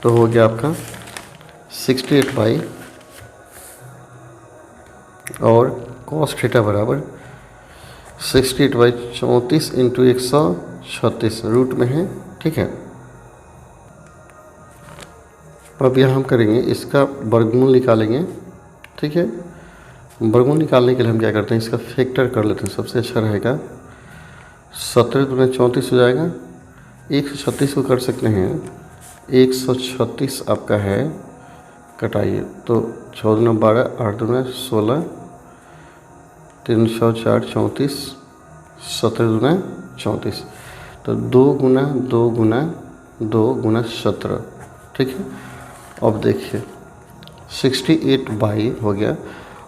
तो हो गया आपका 68 बाई और कॉस थीटा बराबर 68 बाई 34 इंटू 136 रूट में है, ठीक है। अब यहाँ हम करेंगे इसका वर्गमूल निकालेंगे, ठीक है। वर्गमूल निकालने के लिए हम क्या करते हैं, इसका फैक्टर कर लेते हैं, सबसे अच्छा रहेगा। 17 दूना 34 हो जाएगा, 136 को कर सकते हैं, 136 आपका है, कटाइए तो 14 दूना 12 8 दूना 16 3 4 34 17 दूना 34, तो 2 गुना 2 गुना 2 गुना 17, ठीक है। अब देखिए 68 बाई हो गया,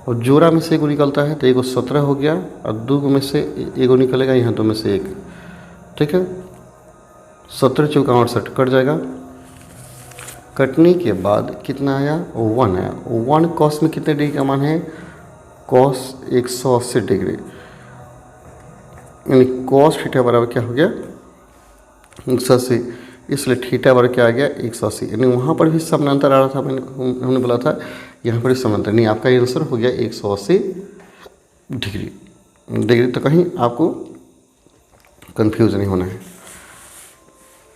और जोड़ा में से एगो निकलता है तो एगो 17 हो गया, और 2 में से एगो निकलेगा, यहाँ 2 में से 1, ठीक है। 17 चौका 68 कट जाएगा। कटने के बाद कितना आया, 1 आया। 1 कॉस में कितने डिग्री का मान है, कॉस 180 डिग्री, यानी कॉस थीटा बराबर क्या हो गया 180, इसलिए थीटा बराबर क्या आ गया 180। यानी वहाँ पर भी समानांतर आ रहा था, हमने बोला था यहाँ पर भी समानांतर नहीं, आपका आंसर हो गया 180 डिग्री। तो कहीं आपको कंफ्यूज नहीं होना है।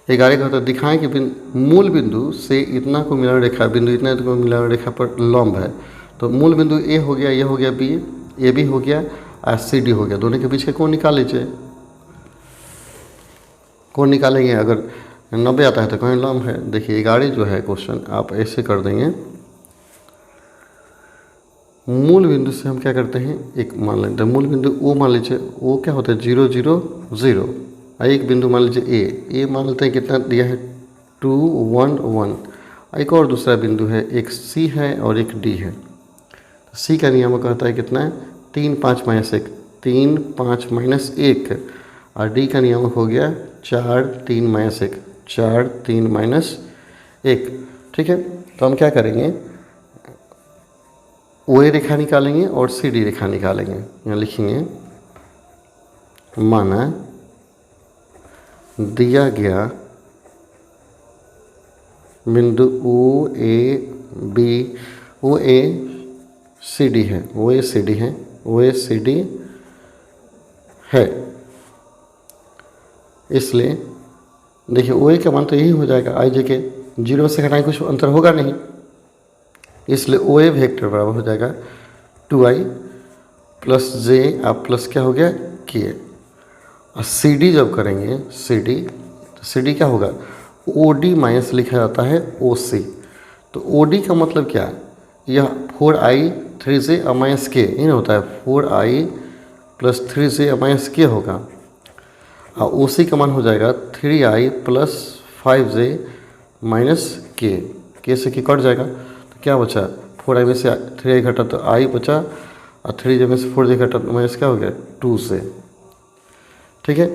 11 का तो दिखाएं कि मूल बिंदु से इतना को मिलान रेखा, बिंदु इतना को मिलान रेखा पर लंब है, तो मूल बिंदु ए हो गया, ये हो गया बी, ए बी हो गया और सी डी हो गया, दोनों के बीच का कोण निकाल लीजिए, कोण निकालेंगे, अगर 90 आता है तो कहें लंब है। देखिए 11 जो है क्वेश्चन आप ऐसे कर देंगे, मूल बिंदु से हम क्या करते हैं, एक मान लेते हैं मूल बिंदु ओ, मान लीजिए ओ क्या होता है 0 0 0, एक बिंदु मान लीजिए ए मान लेते हैं कितना दिया है 2 1 1, एक और दूसरा बिंदु है, एक सी है और एक डी है। सी का नियम कहता है कितना है 3 5 -1, 3 5 -1, और डी का नियम हो गया 4 3 -1, 4 3 -1। ठीक है, तो हम क्या करेंगे, ओ ए रेखा निकालेंगे और सी डी रेखा निकालेंगे। यहाँ लिखेंगे माना दिया गया बिंदु ओ A B, O A C D है, ओ ए सी डी है, ओ ए सी डी है, इसलिए देखिए ओ ए का मान तो यही हो जाएगा आई जे के, 0 से घटाएं कुछ अंतर होगा नहीं, इसलिए ओ ए वेक्टर बराबर हो जाएगा 2i प्लस जे आप प्लस क्या हो गया के। और सी डी जब करेंगे सी डी, तो सी डी क्या होगा ओ डी माइनस लिखा जाता है ओ सी। तो ओ डी का मतलब क्या है, यह 4i 3j माइनस के ये होता है, 4i प्लस 3j माइनस के होगा, और ओ सी का मान हो जाएगा 3i प्लस 5j माइनस के से के कट जाएगा, तो क्या बचा 4i में से 3i घटा तो i बचा, और 3j में से 4j घटा तो माइनस क्या हो गया 2 से। ठीक है,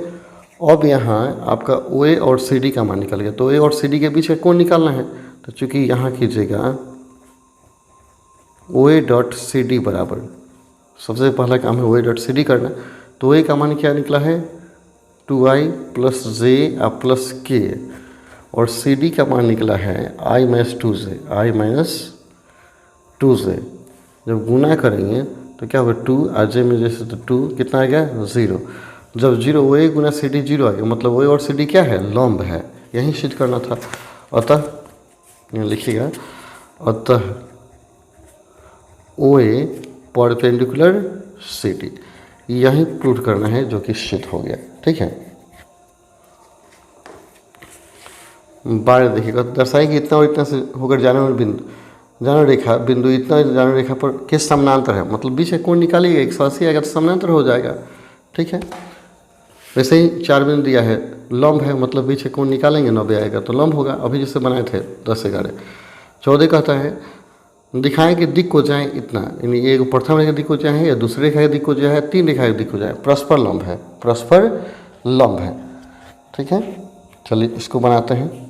अब यहाँ आपका ओ ए और सी डी का मान निकल गया, तो ओ ए और सी डी के बीच का कोण निकालना है, तो चूंकि यहाँ कीजिएगा ओ ए डॉट सी डी बराबर, सबसे पहला काम है ओ ए डॉट सी डी करना, तो ओ ए का मान क्या निकला है 2i प्लस जे प्लस के, और सी डी का मान निकला है i minus 2j, i minus 2j। जब गुना करेंगे तो क्या होगा 2 और जे में जैसे तो 2 कितना आ गया 0, जब 0 ओ ए गुना सी डी 0 आ गया, मतलब ओ ए और सी डी क्या है लंब है, यही सिद्ध करना था। अतः यहाँ लिखिएगा अतः ओ ए परपेंडिकुलर सी डी, यही प्रूव करना है जो कि सिद्ध हो गया। ठीक है, बार देखिएगा दर्शाएगी इतना और इतना से होकर जाने वाले बिंदु, जाना रेखा बिंदु इतना जाना रेखा पर किस समानांतर है, मतलब बीच में कोण निकालिएगा 180 आएगा तो समानांतर हो जाएगा। ठीक है, वैसे ही 4 बिंदु दिया है लंब है, मतलब बीच में कोण निकालेंगे 90 आएगा तो लंब होगा, अभी जैसे बनाए थे 10 11। 14 कहता है दिखाएं कि दिक् को जाए इतना, यानी एक प्रथम रेखा दिक् को जाए या दूसरी रेखा दिक् को जाए, 3 रेखा दिक् को जाए, परस्पर लंब है, परस्पर लंब है। ठीक है, चलिए इसको बनाते हैं।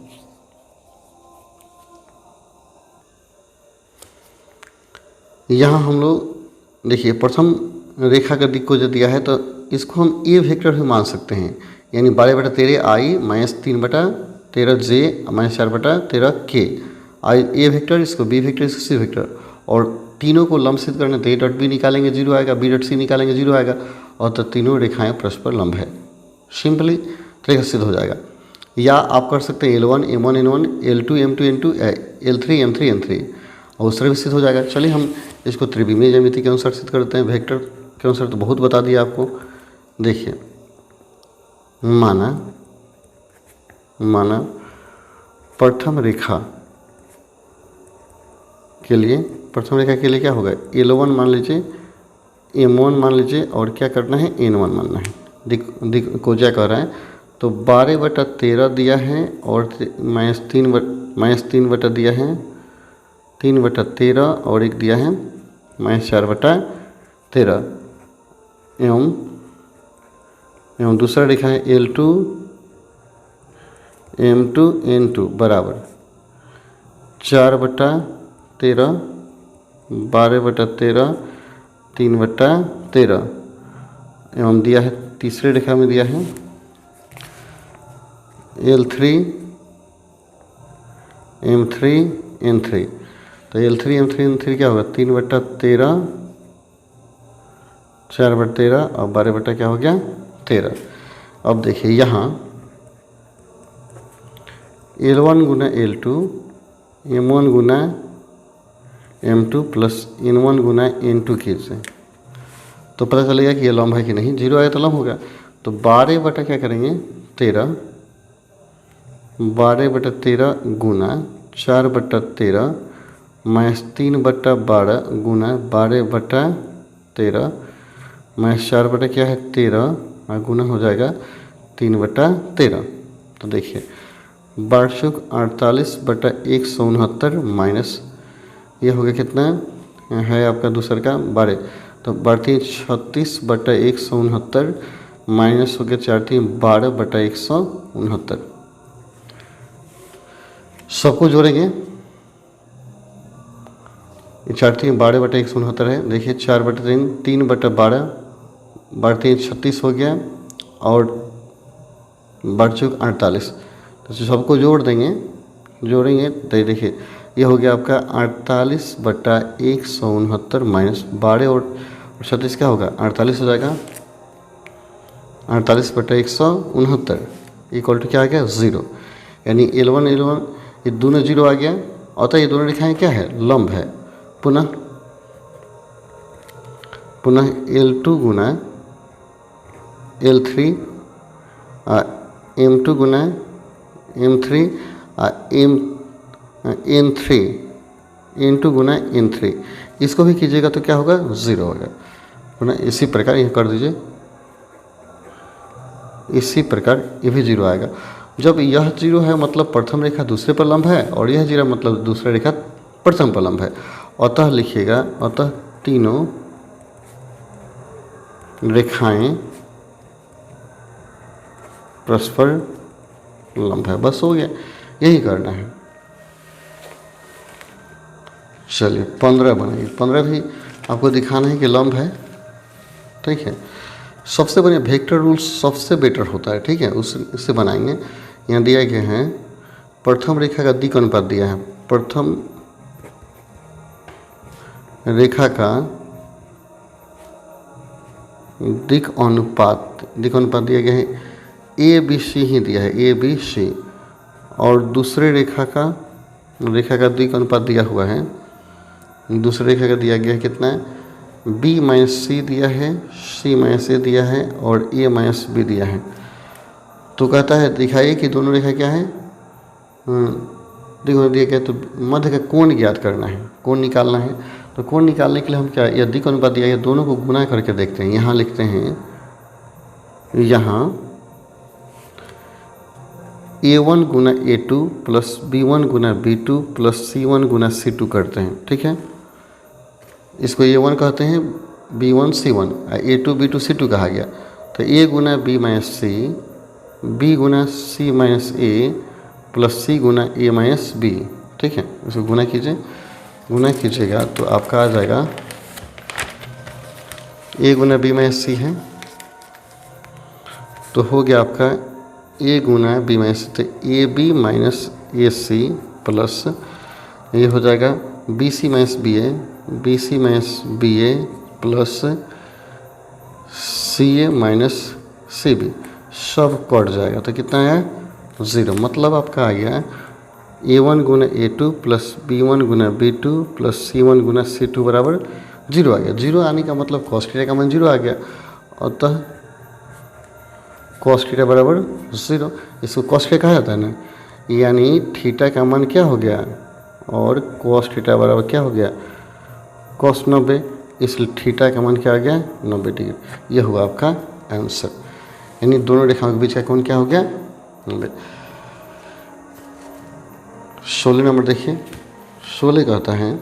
यहाँ हम लोग देखिए प्रथम रेखा का दिक् को जो दिया है तो इसको हम ए वेक्टर भी मान सकते हैं, यानी 12/13 i minus 3/13 j minus 4/13 k, I A vector, इसको बी वेक्टर, इसको सी वेक्टर, और तीनों को लंब सिद्ध करने तो ए डॉट बी निकालेंगे 0 आएगा, बी डॉट सी निकालेंगे 0 आएगा, और तो तीनों रेखाएं परस्पर लंब है, सिंपली रेखा सिद्ध हो जाएगा। या आप कर सकते हैं L1 M1 N1, L2 M2 N2, L3 M3 N3, और उस तरह भी सिद्ध हो जाएगा। चलिए हम इसको त्रिविमीय ज्यामिति के अनुसार सिद्ध करते हैं, वेक्टर के अनुसार तो बहुत बता दिया आपको। देखिए माना प्रथम रेखा के लिए क्या होगा L1 मान लीजिए, M1 मान लीजिए, और क्या करना है N1 मानना है, दिक् को क्या कह रहा है, तो 12/13 दिया है और -3 दिया है, 3/13 और एक दिया है -4/13, एवं दूसरा रेखा है L2 M2 N2 बराबर 4/13, 12/13, 3/13, एवं दिया है तीसरे रेखा में दिया है L3 M3 N3, तो L3 M3 N3 क्या होगा 3/13, 4/13 और 12 क्या हो गया 13। अब देखिए यहाँ L1 गुना L2, M1 गुना M2 प्लस N1 गुना N2 कीजिए तो पता चलेगा कि ये लंब है कि नहीं, 0 आया तो लंब होगा। तो 12 बटा क्या करेंगे 13 12/13 गुना 4/13 माइनस 3/12 गुना 12/13 माइनस 4 क्या है 13 और गुना हो जाएगा 3/13। तो देखिए 12/48/169 माइनस ये हो गया कितना है आपका दूसरे का 12, तो 36/169 माइनस हो गया 4×3 12/169। सबको जोड़ेंगे, 4×3 12/169 है। देखिए 4/3 3/12 12×3 36 हो गया और 12×48, तो सबको जोड़ देंगे, जोड़ेंगे तो देखिए ये हो गया आपका 48/169 माइनस 12 और 36 क्या होगा 48 हो जाएगा। 48/169 इक्वल टू क्या आ गया 0, यानी L1 ये दोनों 0 आ गया। अतः ये दोनों रेखाएं क्या है लंब है। पुनः L2 गुना L3 M2 गुना M3 N3 N2 गुना N3, इसको भी कीजिएगा तो क्या होगा 0 होगा। पुनः इसी प्रकार यह कर दीजिए, इसी प्रकार ये भी 0 आएगा। जब यह 0 है मतलब प्रथम रेखा दूसरे पर लंब है और यह 0 मतलब दूसरा रेखा प्रथम पर लंब है। अतः लिखिएगा, अतः तीनों रेखाएं परस्पर लंब है। बस हो गया, यही करना है। चलिए 15 बनाइए। 15 भी आपको दिखाना है कि लंब है, ठीक है। सबसे बढ़िया वेक्टर रूल सबसे बेटर होता है, ठीक है, उससे बनाएंगे। यहाँ दिया गया है प्रथम रेखा का दिक् अनुपात दिया है। प्रथम रेखा का दिक् अनुपात दिया गया है ABC ही दिया है, ABC। और दूसरे रेखा का दिक् अनुपात दिया हुआ है, दूसरे रेखा का दिया गया है कितना है B-C दिया है, C-A दिया है और A-B दिया है। तो कहता है दिखाइए कि दोनों रेखा क्या है दिया गया, तो मध्य का कोण ज्ञात करना है, कोण निकालना है। तो कोण निकालने के लिए हम क्या यह दिक् अनुपात दिया है, दोनों को गुना करके देखते हैं। यहाँ लिखते हैं, यहाँ A1 गुना A2 प्लस B1 गुना B2 प्लस C1 गुना C2 करते हैं, ठीक है। इसको A1 कहते हैं, B1 C1, A2 B2 C2 कहा गया। तो A Guna B minus C, B Guna C minus A plus C Guna A minus B, ठीक है। इसको गुना कीजिएगा तो आपका आ जाएगा A Guna B minus C है, तो हो गया आपका A Guna B minus C, तो AB माइनस AC प्लस ये हो जाएगा BC minus BA plus CA minus CB, सब कट जाएगा। तो कितना है 0, मतलब आपका आ गया A1 गुना A2 प्लस B1 गुना B2 प्लस C1 गुना C2 बराबर 0 आ गया। 0 आने का मतलब cos थीटा का मान 0 आ गया, अतः cos थीटा बराबर 0। इसको cos थीटा कहा जाता है ना, यानी थीटा का मान क्या हो गया और cos थीटा बराबर क्या हो गया cos 90, इसलिए थीटा का मान क्या आ गया 90 डिग्री। यह हुआ आपका आंसर, यानी दोनों रेखाओं के बीच का कोण क्या हो गया 90। 16 नंबर देखिए। 16 कहता है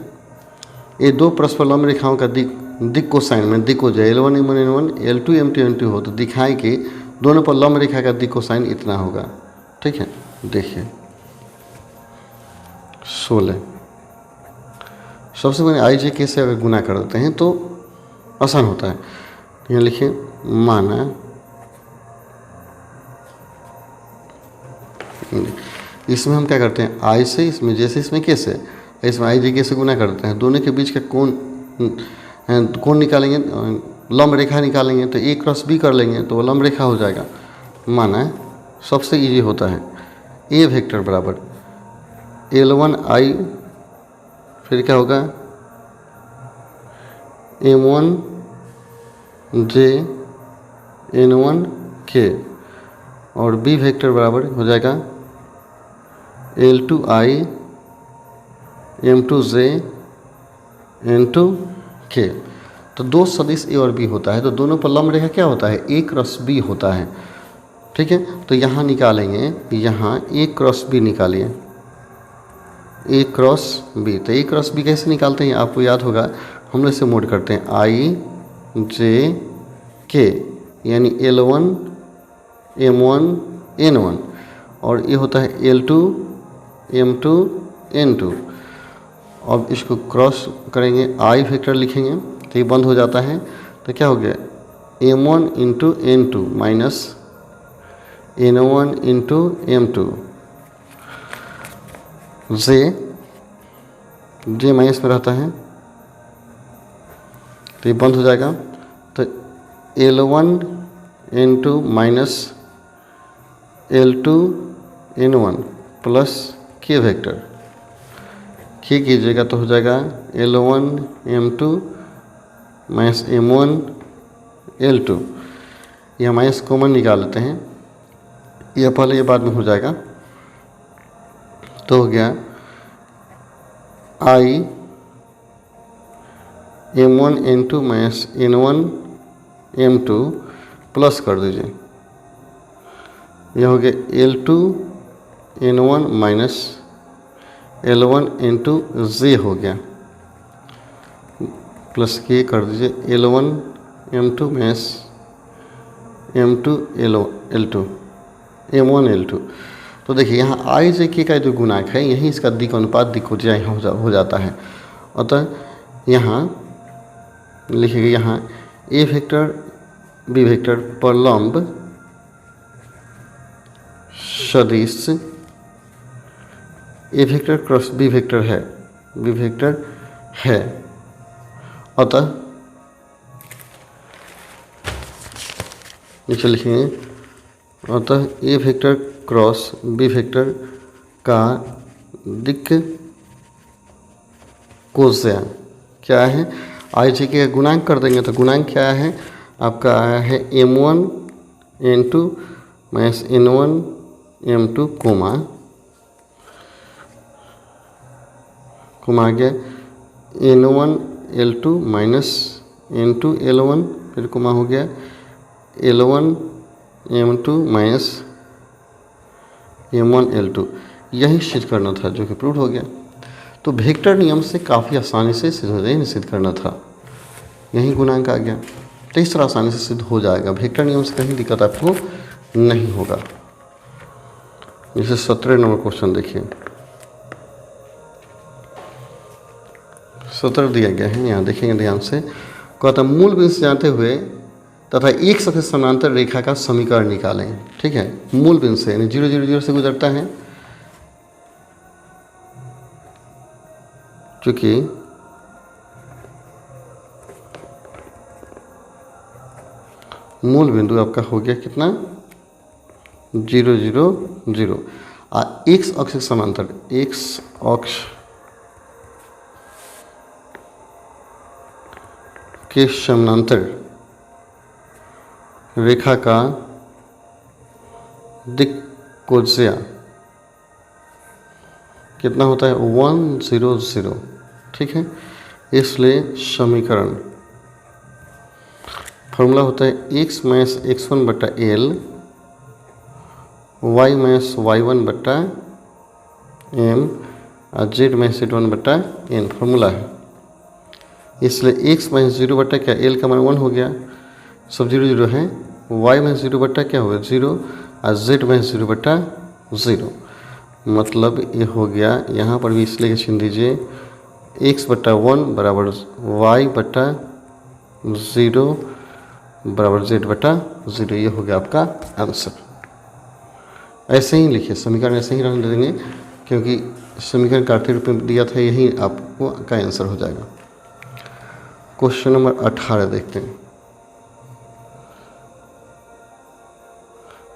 ये दो परस्पर लंब रेखाओं का दिक् कोसाइन में दिक् हो जाए L1 M1 N1 L2 M2 N2 हो, तो दिखाएं कि दोनों पर लंब रेखा का दिक् कोसाइन इतना होगा, ठीक है। देखिए 16 सबसे पहले IJK से अगर गुना कर देते हैं तो आसान होता है। यहाँ लिखिए माना इसमें हम क्या करते हैं I से, इसमें जैसे इसमें K से, इसमें IJK से गुना करते हैं। दोनों के बीच का कोण निकालेंगे, लंब रेखा निकालेंगे, तो A क्रॉस B कर लेंगे तो वो लंब रेखा हो जाएगा। माना सबसे इजी होता है A वेक्टर बराबर L1I, फिर क्या होगा M1J N1K, और B वेक्टर बराबर हो जाएगा L2i M2j N2k। तो दो सदिश ए और बी होता है तो दोनों पर लंब रेखा क्या होता है, ए क्रॉस बी होता है। ठीक है, तो यहाँ निकालेंगे, यहाँ ए क्रॉस बी निकालिए, ए क्रॉस बी। तो ए क्रॉस बी कैसे निकालते हैं आपको याद होगा, हम लोग इसे मोड करते हैं आई जे के, यानी L1 M1 N1, और ये होता है L2 M2 N2। अब इसको क्रॉस करेंगे, आई वेक्टर लिखेंगे तो ये बंद हो जाता है, तो क्या हो गया M1 into N2 minus N1 into M2, जे माइनस में रहता है तो ये बंद हो जाएगा। तो L1 N2 minus L2 N1 plus के वेक्टर, के कीजिएगा तो हो जाएगा L1 M2 minus M1 L2। यह माइनस कॉमन निकाल लेते हैं, यह पहले ये बाद में हो जाएगा। तो हो गया I M1 N2 minus N1 M2 plus कर दीजिए, यह हो गया L2 N1 minus L1 N2 जे हो गया, प्लस के कर दीजिए L1 M2 minus M2 L2 M1 L2। तो देखिए यहाँ आई जे के का जो गुणांक है यही इसका दिक् अनुपात दिक्कोज्या यहाँ हो जाता है। अतः यहाँ लिखिएगा, यहाँ ए वेक्टर बी वेक्टर पर लंब सदिश ए वेक्टर क्रॉस बी वेक्टर है, अतः नीचे लिखेंगे, अतः ए वेक्टर क्रॉस बी वेक्टर का दिक् कोज्या क्या है, आई जे के गुणांक कर देंगे तो गुणांक क्या है आपका आया है M1 N2 minus N1 M2 coma आ गया N1 L2 minus N2 L1, फिर कोमा हो गया L1 M2 minus M1 L2। यही सिद्ध करना था जो कि प्रूव हो गया। तो वेक्टर नियम से काफ़ी आसानी से सिद्ध करना था, यही गुणांक आ गया, तो इस तरह आसानी से सिद्ध हो जाएगा। वेक्टर नियम से कहीं दिक्कत आपको नहीं होगा। जैसे 17 नंबर क्वेश्चन देखिए, 17 दिया गया है, यहाँ देखेंगे ध्यान से। कहता मूल बिंदु से जाते हुए तथा एक सबसे समानांतर रेखा का समीकरण निकालें। ठीक है, मूल बिंदु से यानी 0 0 0 से गुजरता है, क्योंकि मूल बिंदु आपका हो गया कितना 0 0 0, एक्स अक्ष के समांतर, एक्स अक्ष के समानांतर रेखा का दिक्कोज्या कितना होता है 1 0 0। ठीक है, इसलिए समीकरण फॉर्मूला होता है x माइनस x1 बटा एल, y माइनस y1 बटा एम और z माइनस z1 बटा एन फॉर्मूला है। इसलिए x माइनस 0 बटा क्या, l का मान 1 हो गया, सब 0 0 है, y माइनस 0 बटा क्या हो गया 0 और z माइनस 0 बटा 0, मतलब ये हो गया। यहाँ पर भी इसलिए छीन दीजिए x बटा 1 बराबर y बटा 0 बराबर z बटा 0, ये हो गया आपका आंसर। ऐसे ही लिखिए, समीकरण ऐसे ही रहने देंगे क्योंकि समीकरण का आर्थिक रूप में दिया था, यही आपको का आंसर हो जाएगा। क्वेश्चन नंबर 18 देखते हैं।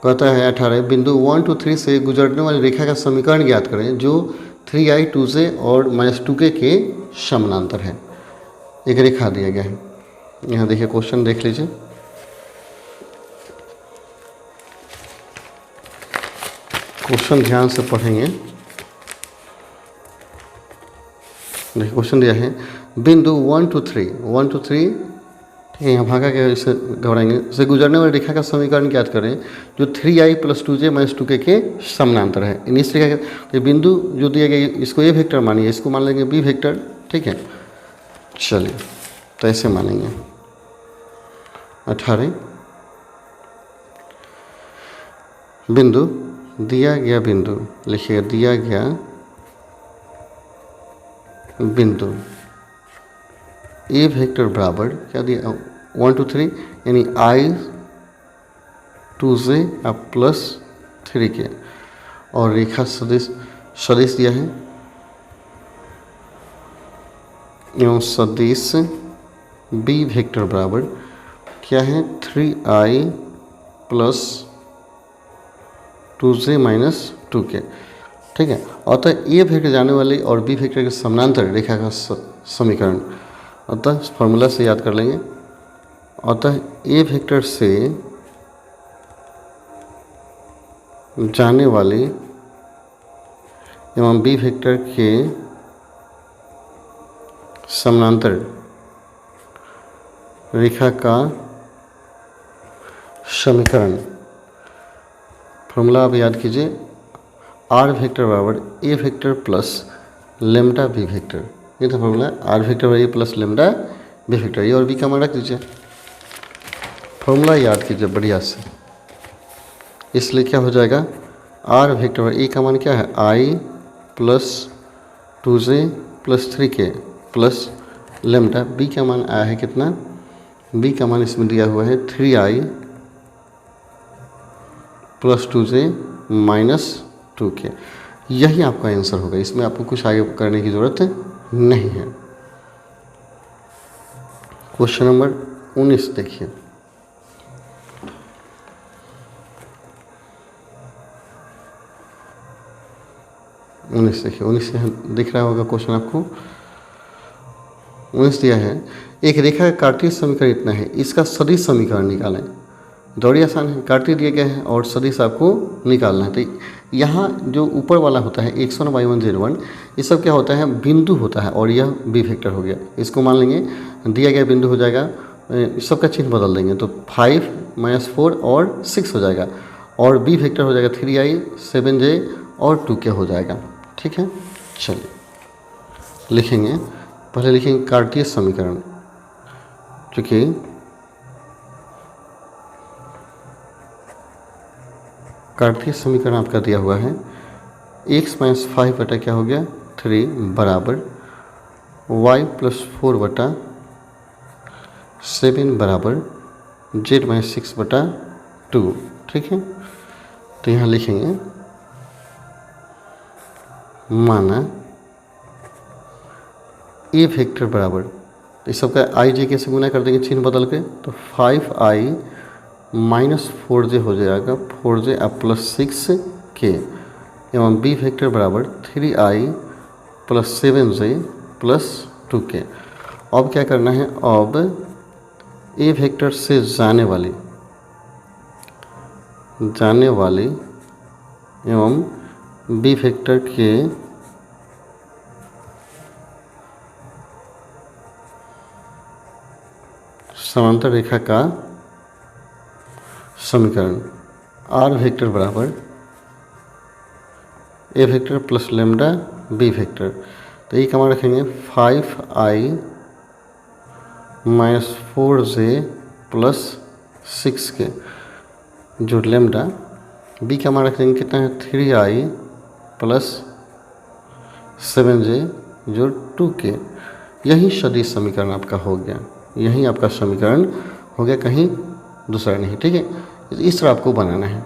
कहता है 18 बिंदु 1 2 3 से गुजरने वाली रेखा का समीकरण ज्ञात करें जो 3i 2j और -2k के समानांतर है। एक रेखा दिया गया है, यहाँ देखिए क्वेश्चन देख लीजिए। क्वेश्चन ध्यान से पढ़ेंगे देखिए क्वेश्चन दिया है बिंदु 1 to 3 ठीक है, यहाँ भागा के इसे घबराएंगे, इसे गुजरने वाली रेखा का समीकरण ज्ञात करें जो 3i + 2j - 2k के समानांतर है। इन इस रेखा के बिंदु जो दिया गया इसको ए वेक्टर मानिए, इसको मान लेंगे बी वेक्टर। ठीक है, चलिए तो ऐसे मानेंगे 18 बिंदु दिया गया बिंदु लिखिएगा, दिया गया बिंदु ए वेक्टर बराबर क्या दिया 1 to 3 यानी i 2j + 3k और रेखा सदिश दिया है एवं सदिश बी वेक्टर बराबर क्या है 3i + 2j - 2k। ठीक है, अतः ए वेक्टर जाने वाली और बी वेक्टर के समानांतर रेखा का समीकरण, अतः फॉर्मूला से याद कर लेंगे। अतः ए वेक्टर से जाने वाली एवं बी वेक्टर के समानांतर रेखा का समीकरण, फॉर्मूला आप याद कीजिए, आर वेक्टर बराबर A vector plus lambda B vector. ये था फॉर्मूला, आर वेक्टर बराबर A plus lambda B vector. ये और बी का मान रख दीजिए, फॉर्मूला याद कीजिए बढ़िया से। इसलिए क्या हो जाएगा, आर वेक्टर बराबर ए का मान क्या है i + 2j + 3k plus lambda. B का मान आया है कितना, बी का मान इसमें दिया हुआ है 3i + 2j - 2k। यही आपका आंसर होगा, इसमें आपको कुछ आगे करने की ज़रूरत नहीं है। क्वेश्चन नंबर 19 देखिए, देखिए 19 दिख रहा होगा क्वेश्चन आपको। 19 दिया है एक रेखा का कार्तीय समीकरण इतना है, इसका सदिश समीकरण निकालें। दौड़ी आसान है, कार्तीय दिए गए हैं और सदिश आपको निकालना है। तो यहाँ जो ऊपर वाला होता है x1 y1 z1, ये सब क्या होता है बिंदु होता है और यह बी वेक्टर हो गया। इसको मान लेंगे दिया गया बिंदु हो जाएगा, इस सब का चिन्ह बदल देंगे तो 5 - 4 और 6 हो जाएगा और बी वेक्टर हो जाएगा 3i 7j और 2k हो जाएगा। ठीक है, चलिए लिखेंगे, पहले लिखेंगे कार्तीय समीकरण, चूँकि कार्तीय समीकरण आपका दिया हुआ है x - 5 बटा क्या हो गया 3 बराबर y + 4 बटा 7 बराबर z - 6 बटा 2। ठीक है, तो यहाँ लिखेंगे माना ए वेक्टर बराबर, इस सब का आई जे कैसे गुना कर देंगे चिन्ह बदल के, तो 5i - 4j हो जाएगा 4j + 6k एवं बी वेक्टर बराबर 3i + 7j + 2k। अब क्या करना है, अब ए वेक्टर से जाने वाली एवं बी वेक्टर के समांतर रेखा का समीकरण, आर वेक्टर बराबर A vector plus lambda B vector. तो ये कमा रखेंगे 5i - 4j + 6k जो लेमडा, बी का मान रखेंगे कितना है 3i + 7j जो 2k। यही सदिश समीकरण आपका हो गया, यही आपका समीकरण हो गया, कहीं दूसरा नहीं। ठीक है, इस तरह आपको बनाना है।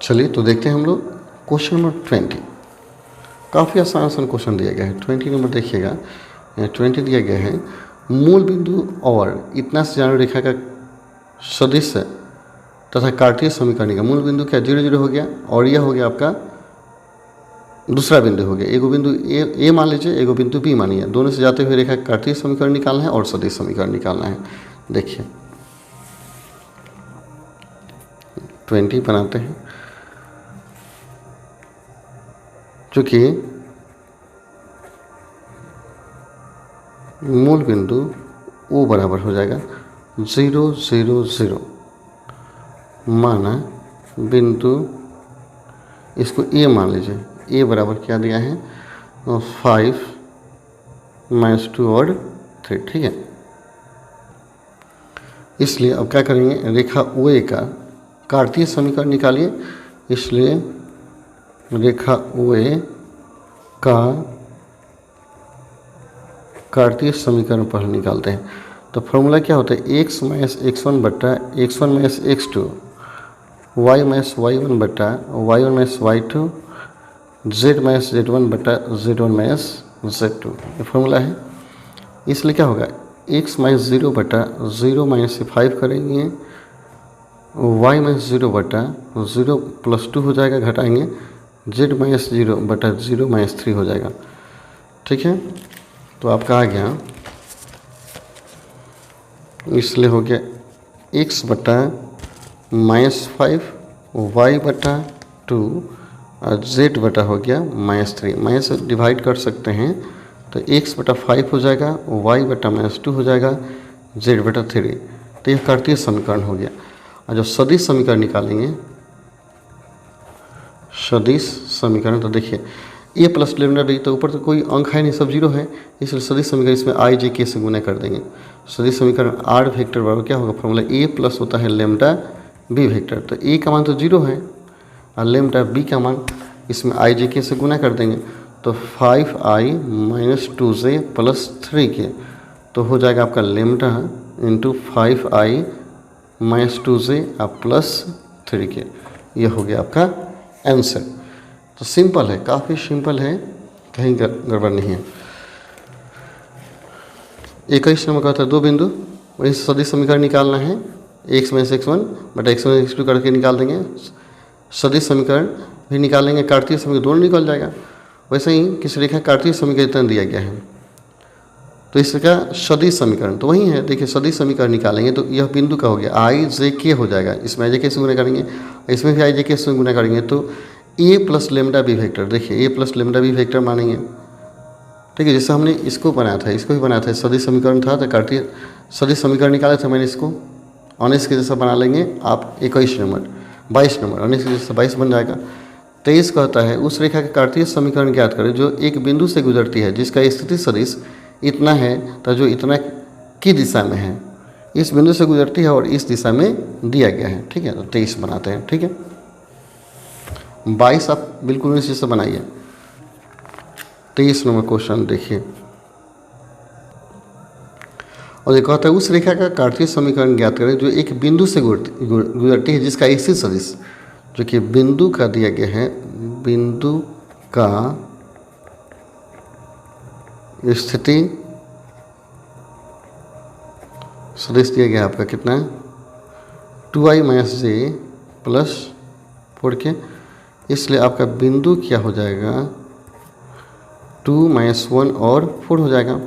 चलिए तो देखते हैं हम लोग क्वेश्चन नंबर 20। काफ़ी आसान क्वेश्चन दिया गया है। 20 नंबर देखिएगा, 20 दिया गया है मूल बिंदु और इतना से जाने रेखा का सदिश तथा कार्तीय समीकरण का मूल बिंदु क्या 0 0 हो गया और यह हो गया आपका दूसरा बिंदु हो गया। एगो बिंदु ए मान लीजिए, एगो बिंदु बी मानिए, दोनों से जाते हुए रेखा कार्तीय समीकरण निकालना है और सदिश समीकरण निकालना है। देखिए 20 बनाते हैं, चूँकि मूल बिंदु O बराबर हो जाएगा 0 0 0, माना बिंदु इसको A मान लीजिए, A बराबर क्या दिया है 5 -2 और 3, ठीक है। इसलिए अब क्या करेंगे, रेखा OA का कार्तीय समीकरण निकालिए। इसलिए रेखा OA का कार्तीय समीकरण पहले निकालते हैं। तो फॉर्मूला क्या होता है, x माइनस x1 बट्टा x1 minus x2, y minus y1 बट्टा y1 minus y2, z minus z1 बट्टा z1 माइनस z2, ये फॉर्मूला है। इसलिए क्या होगा, x माइनस 0 बटा 0 माइनस 5 करेंगे, y माइनस 0 बटा 0 प्लस 2 हो जाएगा, घटाएंगे z माइनस 0 बटा 0 माइनस 3 हो जाएगा, ठीक है। तो आपका आ गया, इसलिए हो गया x बटा -5, y बटा 2 और z बटा हो गया -3। माइनस डिवाइड कर सकते हैं तो x बटा 5 हो जाएगा, y बटा -2 हो जाएगा, z बटा 3। तो यह कार्तीय समीकरण हो गया। और जो सदिश समीकरण निकालेंगे, सदिश समीकरण, तो देखिए a प्लस लेमडा बी, तो ऊपर तो कोई अंक है नहीं, सब जीरो है, इसलिए सदिश समीकरण इसमें i j k से गुना कर देंगे। सदिश समीकरण r वेक्टर बराबर क्या होगा, फॉर्मूला a प्लस होता है लेमडा b वेक्टर, तो a का मान तो जीरो है और लेमडा b का मान इसमें i j k से गुना कर देंगे, तो 5i minus 2j plus 3k, तो हो जाएगा आपका lambda into 5i minus 2j और प्लस 3k। यह हो गया आपका आंसर। तो सिंपल है, काफ़ी सिंपल है, कहीं गड़बड़ नहीं है। 21 नंबर का था दो बिंदु, वही सदिश समीकरण निकालना है, x माइनस x1 बटा x माइनस x2 करके निकाल देंगे। सदिश समीकरण भी निकालेंगे, कार्तीय समीकरण दोनों निकल जाएगा। वैसे ही किसी रेखा कार्तीय समीकरण इतना दिया गया है, तो इसका सदिश समीकरण तो वही है। देखिए सदिश समीकरण निकालेंगे तो यह बिंदु का हो गया i j k हो जाएगा, इसमें i j k से गुना करेंगे, इसमें भी i j k से गुना करेंगे, तो a plus lambda B vector, देखिए a plus lambda B vector मानेंगे, ठीक है। जैसे हमने इसको बनाया था, इसको भी बनाया था, सदिश समीकरण था तो कार्तीय सदिश समीकरण निकाला था मैंने, इसको 19 के जैसा बना लेंगे आप। 21 नंबर 22 नंबर 19 के जैसा 22 बन जाएगा। 23 कहता है उस रेखा का कार्तीय समीकरण ज्ञात करें जो एक बिंदु से गुजरती है जिसका स्थिति सदिश इतना है तो जो इतना की दिशा में है, इस बिंदु से गुजरती है और इस दिशा में दिया गया है, ठीक है। तो 23 बनाते हैं, ठीक है। 22 आप बिल्कुल इसी से बनाइए। 23 नंबर क्वेश्चन देखिए, और ये कहता है उस रेखा का कार्तीय समीकरण ज्ञात करें जो एक बिंदु से गुजरती है जिसका स्थिति सदिश, जो कि बिंदु का दिया गया है, बिंदु का स्थिति सदिश दिया गया आपका कितना, 2i minus j plus 4k। इसलिए आपका बिंदु क्या हो जाएगा, 2 माइनस 1 और 4 हो जाएगा।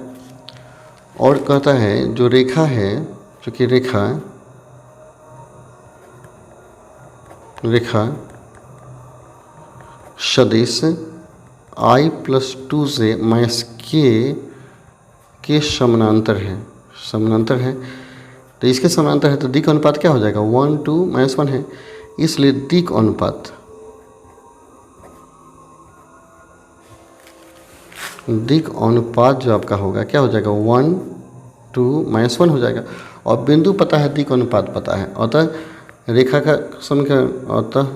और कहता है जो रेखा है, जो कि रेखा सदिश i प्लस 2j माइनस के समानांतर है, समानांतर है। तो इसके समानांतर है तो दिक् अनुपात क्या हो जाएगा, 1 2 माइनस 1 है, इसलिए दिक् अनुपात जो आपका होगा क्या हो जाएगा, 1 2 माइनस 1 हो जाएगा। और बिंदु पता है, दिक् अनुपात पता है, अतः रेखा का समीकरण, अतः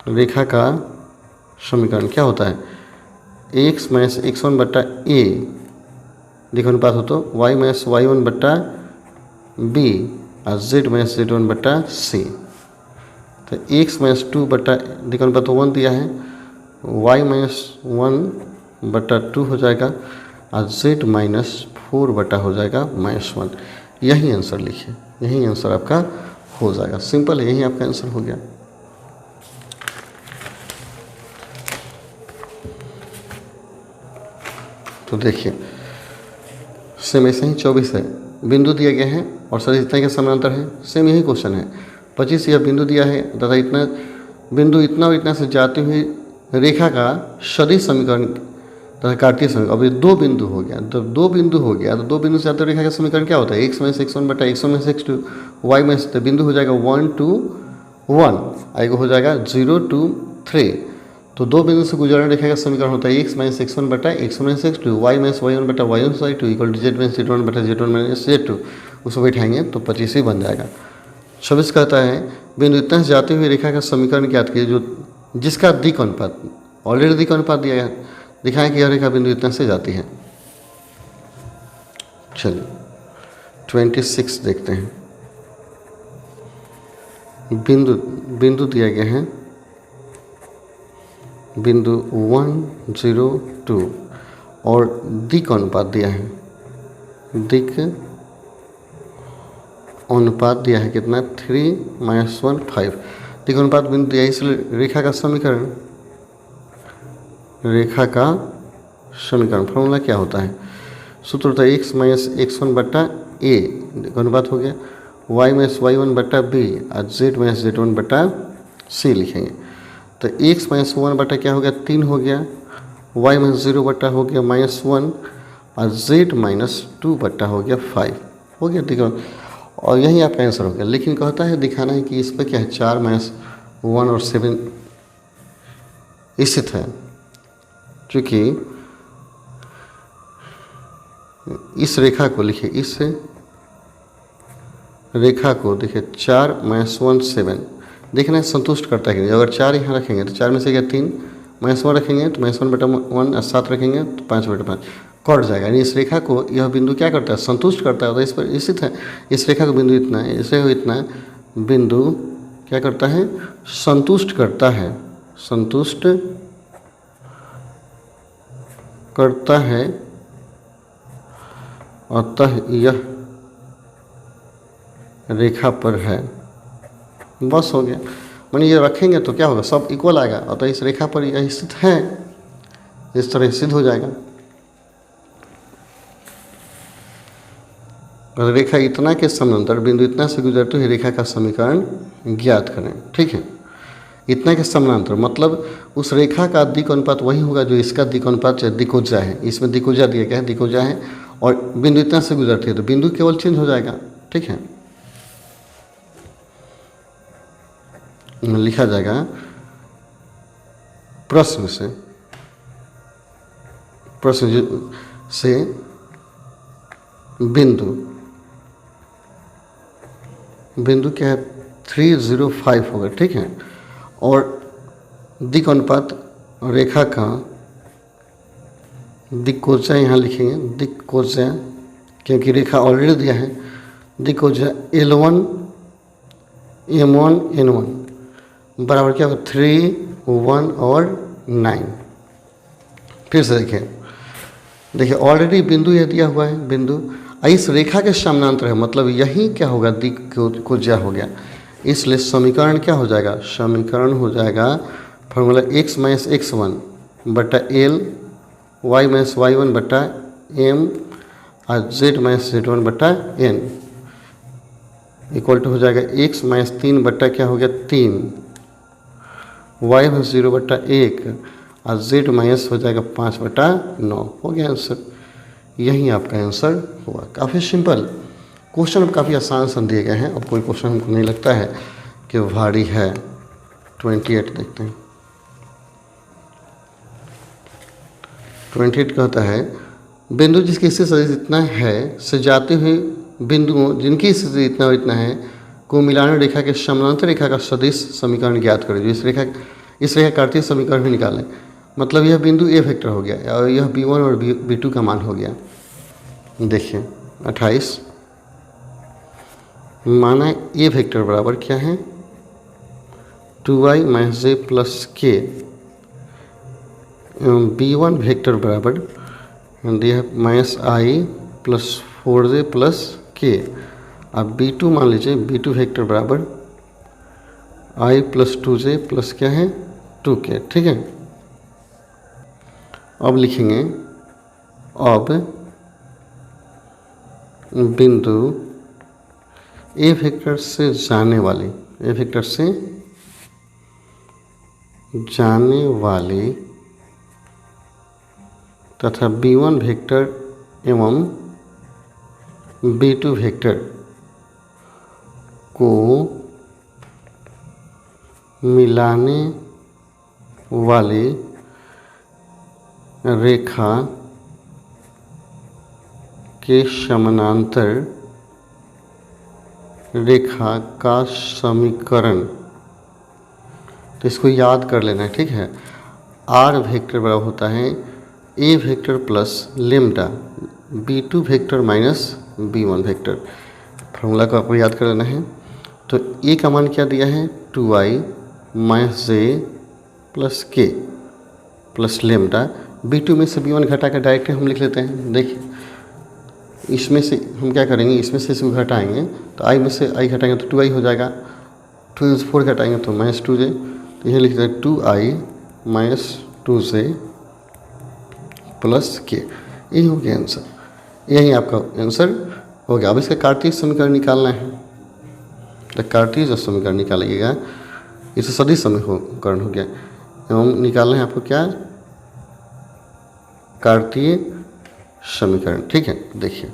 रेखा का समीकरण क्या होता है, x माइनस x1 बट्टा a दिक् अनुपात हो तो y माइनस y1 बट्टा b और z माइनस z1 बट्टा c। तो x माइनस 2 बट्टा दिक् अनुपात तो 1 दिया है, y माइनस 1 बट्टा 2 हो जाएगा और z माइनस 4 बट्टा हो जाएगा -1। यही आंसर लिखिए, यही आंसर आपका हो जाएगा। सिंपल है, यही आपका आंसर हो गया। तो देखिए सेम ऐसे ही 24 है, बिंदु दिया गया है और सदिश इतना के समानांतर है, सेम यही क्वेश्चन है। 25 यह बिंदु दिया है तथा इतना बिंदु इतना और इतना से जाती हुई रेखा का सदिश समीकरण तथा कार्तीय समीकरण। अब ये दो बिंदु हो गया, जब दो बिंदु हो गया तो दो बिंदु से जाते रेखा का समीकरण क्या होता है, एक्स माइनस एक्स वन बटा x one minus x two, Y minus, तो बिंदु हो जाएगा 1 2 1, आएगा हो जाएगा 0 2 3। तो दो बिंदु से गुजरने रेखा का समीकरण होता है एक्स माइनस एक्स वन बटा x one minus x two, Y minus Y one बटा Y one Y two equal to Z minus Z one बटा Z one minus Z two. उसको बैठाएंगे तो 25 ही बन जाएगा। 26 कहता है बिंदु इतना से जाते हुए रेखा का समीकरण ज्ञात कीजिए जो जिसका दिक् अनुपात, ऑलरेडी दिक् अनुपात दिया है, दिखाएं कि यह रेखा बिंदु इतना से जाती है। चलिए 26 देखते हैं। बिंदु दिया गया है बिंदु 1 0 2 और दिक् अनुपात दिया है, दिक् अनुपात दिया है कितना 3 - 1 5। दिक् अनुपात बिंदु दिया है, इसलिए रेखा का समीकरण फॉर्मूला क्या होता है, सूत्र होता है एक्स माइनस एक्स वन बटा ए, दिक् अनुपात हो गया, वाई माइनस वाई वन बटा बी और जेड माइनस जेड वन बटा सी लिखेंगे। तो एक्स माइनस वन बटा क्या हो गया 3 हो गया, वाई माइनस 0 बटा हो गया -1 और जेड माइनस 2 बटा हो गया 5 हो गया, ठीक है। और यही आपका आंसर हो गया। लेकिन कहता है दिखाना है कि इस पर क्या है 4 - 1 और 7 स्थित है, क्योंकि इस रेखा को लिखिए, इस रेखा को देखिए 4 - 1 7 देखना है संतुष्ट करता है कि नहीं। अगर 4 यहाँ रखेंगे तो 4 में से क्या 3 -1 रखेंगे तो -1 बटा 1 और 7 रखेंगे तो 5 बटा 5 कट जाएगा। यानी इस रेखा को यह बिंदु क्या करता है संतुष्ट करता है, तो इस पर स्थित है। इस रेखा का बिंदु इतना है, इसे हो इतना बिंदु क्या करता है संतुष्ट करता है, संतुष्ट करता है, अतः यह रेखा पर है। बस हो गया। मानिए ये रखेंगे तो क्या होगा सब इक्वल आएगा, अतः इस रेखा पर यह स्थित है, इस तरह सिद्ध हो जाएगा। और रेखा इतना के समानांतर बिंदु इतना से गुजरते हुए रेखा का समीकरण ज्ञात करें। ठीक है, इतना के समानांतर मतलब उस रेखा का दिक् अनुपात वही होगा जो इसका दिक् अनुपात दिक्कोजा है। इसमें दिक्कोजा दिया गया है, दिक्कोजा है और बिंदु इतना से गुजरती है तो बिंदु केवल चेंज हो जाएगा। ठीक है, लिखा जाएगा प्रश्न से बिंदु क्या है 305 होगा। ठीक है, और दिक् अनुपात रेखा का दिक्कोजा यहाँ लिखेंगे, दिक्कोजा क्योंकि रेखा ऑलरेडी दिया है, दिक्कोजा L1 M1 N1 बराबर क्या होगा 3 1 और 9। फिर से देखिए ऑलरेडी बिंदु यह दिया हुआ है, बिंदु इस रेखा के समानांतर है, मतलब यही क्या होगा दिक्कोजा हो गया। इसलिए समीकरण क्या हो जाएगा, समीकरण हो जाएगा formula x minus x one बटा L, Y minus Y one बटा एम और जेड माइनस जेड वन बटा एन इक्वल टू हो जाएगा x माइनस 3 बटा क्या हो गया 3, वाई माइनस 0 बटा 1 और जेड माइनस हो जाएगा 5 बटा 9 हो गया आंसर। यही आपका आंसर हुआ। काफ़ी सिंपल क्वेश्चन, अब काफ़ी आसान सा दिए गए हैं। अब कोई क्वेश्चन हमको नहीं लगता है कि भारी है। 28 देखते हैं। 28 कहता है बिंदु जिसकी स्थिति सदिश इतना है से जाते हुए बिंदुओं जिनकी स्थिति इतना और इतना है को मिलाने रेखा के समानांतर रेखा का सदिश समीकरण ज्ञात करें। जो इस रेखा कार्तीय समीकरण भी निकालें। मतलब यह बिंदु ए वेक्टर हो गया और यह b1 और b2 का मान हो गया। देखिए 28 माना ए वेक्टर बराबर क्या है 2y माइनस जे प्लस के, b1 वेक्टर बराबर दिया माइनस आई प्लस 4j प्लस के। अब b2 मान लीजिए b2 वेक्टर बराबर i प्लस 2j प्लस क्या है 2k। ठीक है, अब लिखेंगे अब बिंदु ए वेक्टर से जाने वाली तथा b1 वेक्टर एवं b2 वेक्टर को मिलाने वाले रेखा के समानांतर रेखा का समीकरण। तो इसको याद कर लेना है, ठीक है। आर वेक्टर बराबर होता है A vector plus lambda b2 vector minus b1 vector. Formula को आपको याद कर लेना है। तो ए का मान क्या दिया है 2i माइनस जे प्लस के प्लस लेम्डा। b2 में से b1 घटा कर डायरेक्ट हम लिख लेते हैं। देखिए इसमें से हम क्या करेंगे, इसमें से इसको घटाएंगे तो i में से i घटाएंगे तो 2i हो जाएगा, 2 से 4 घटाएंगे तो माइनस 2j। तो यह लिखते हैं 2i माइनस 2j प्लस के। यही हो गया आंसर, यही आपका आंसर हो गया। अब इसका कार्तीय समीकरण निकालना है। तो कार्तीय जो समीकरण निकालिएगा इसे सदिश समीकरण हो गया एवं निकालना है आपको क्या, कार्तीय समीकरण, ठीक है। देखिए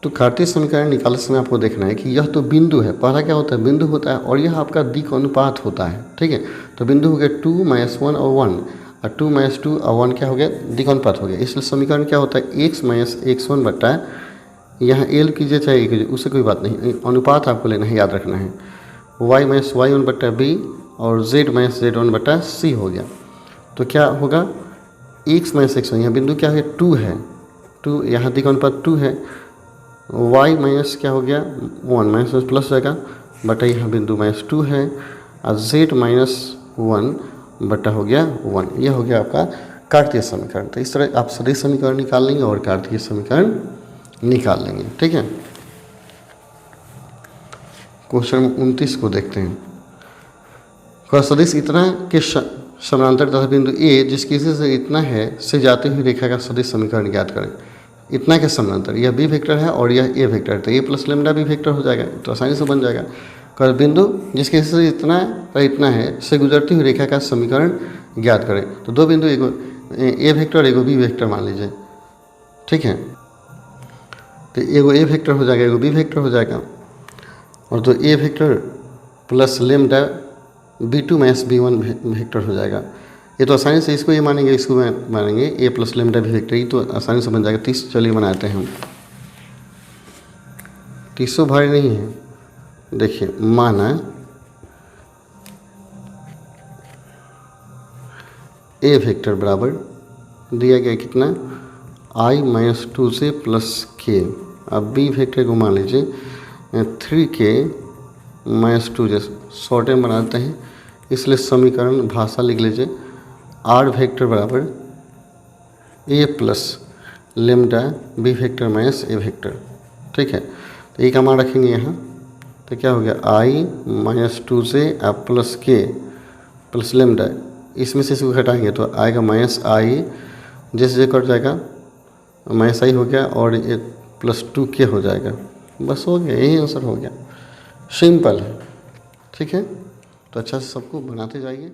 तो कार्तीय समीकरण निकालते समय आपको देखना है कि यह तो बिंदु है, पहला क्या होता है बिंदु होता है और यह आपका दिक् अनुपात होता है, ठीक है। तो बिंदु हो गया 2 माइनस 1 और 1 और 2 माइनस 2 और 1 क्या हो गया दिक् अनुपात हो गया। इसलिए समीकरण क्या होता है x माइनस x1 बटा, यहाँ एल कीजिए चाहे कीजिए उससे कोई बात नहीं, अनुपात आपको लेना है, याद रखना है। y माइनस y1 बटा b और z माइनस z1 बटा c हो गया। तो क्या होगा x माइनस x1, यहाँ बिंदु क्या है 2 है, 2 यहाँ दिक् अनुपात 2 है। y माइनस क्या हो गया 1 माइनस प्लस जाएगा बटा यहाँ बिंदु माइनस 2 है और z माइनस 1 बटा हो गया 1। यह हो गया आपका कार्तीय समीकरण। तो इस तरह आप सदिश समीकरण निकाल लेंगे और कार्तीय समीकरण निकाल लेंगे, ठीक है। क्वेश्चन 29 को देखते हैं। सदिश इतना के समानांतर तथा बिंदु ए जिसकी से इतना है से जाती हुई रेखा का सदिश समीकरण ज्ञात करें। इतना के समानांतर यह बी वेक्टर है और यह ए वेक्टर है, तो ए प्लस लेम्डा बी वेक्टर हो जाएगा, तो आसानी से बन जाएगा। कर बिंदु जिसके से इतना का इतना है से गुजरती हुई रेखा का समीकरण ज्ञात करें। तो दो बिंदु, एगो ए वेक्टर एगो बी वेक्टर मान लीजिए, ठीक है। तो एगो ए वेक्टर हो जाएगा एगो बी वेक्टर हो जाएगा और तो A vector plus lambda b2 minus b1 vector हो जाएगा। ये तो आसानी से इसको ये मानेंगे इसको मानेंगे ए प्लस लेम्डा भी वेक्टर, ये तो आसानी से बन जाएगा। 30 चलिए बनाते हैं हम, 30 भारी नहीं है। देखिए माना ए वेक्टर बराबर दिया गया कितना i माइनस 2j प्लस के। अब बी वेक्टर को मान लीजिए 3k माइनस 2j, शॉर्ट में बनाते हैं इसलिए समीकरण भाषा लिख लीजिए आर वेक्टर बराबर A plus lambda B vector minus A vector, ठीक है। तो ए का मान रखेंगे यहाँ, तो क्या हो गया i माइनस 2j प्लस के प्लस लेम्डा, इसमें से इसको घटाएंगे तो आएगा माइनस i, जैसे जैसे कट जाएगा माइनस i हो गया और ये प्लस 2k हो जाएगा। बस हो गया, यही आंसर हो गया, सिंपल है, ठीक है। तो अच्छा से सबको बनाते जाइए।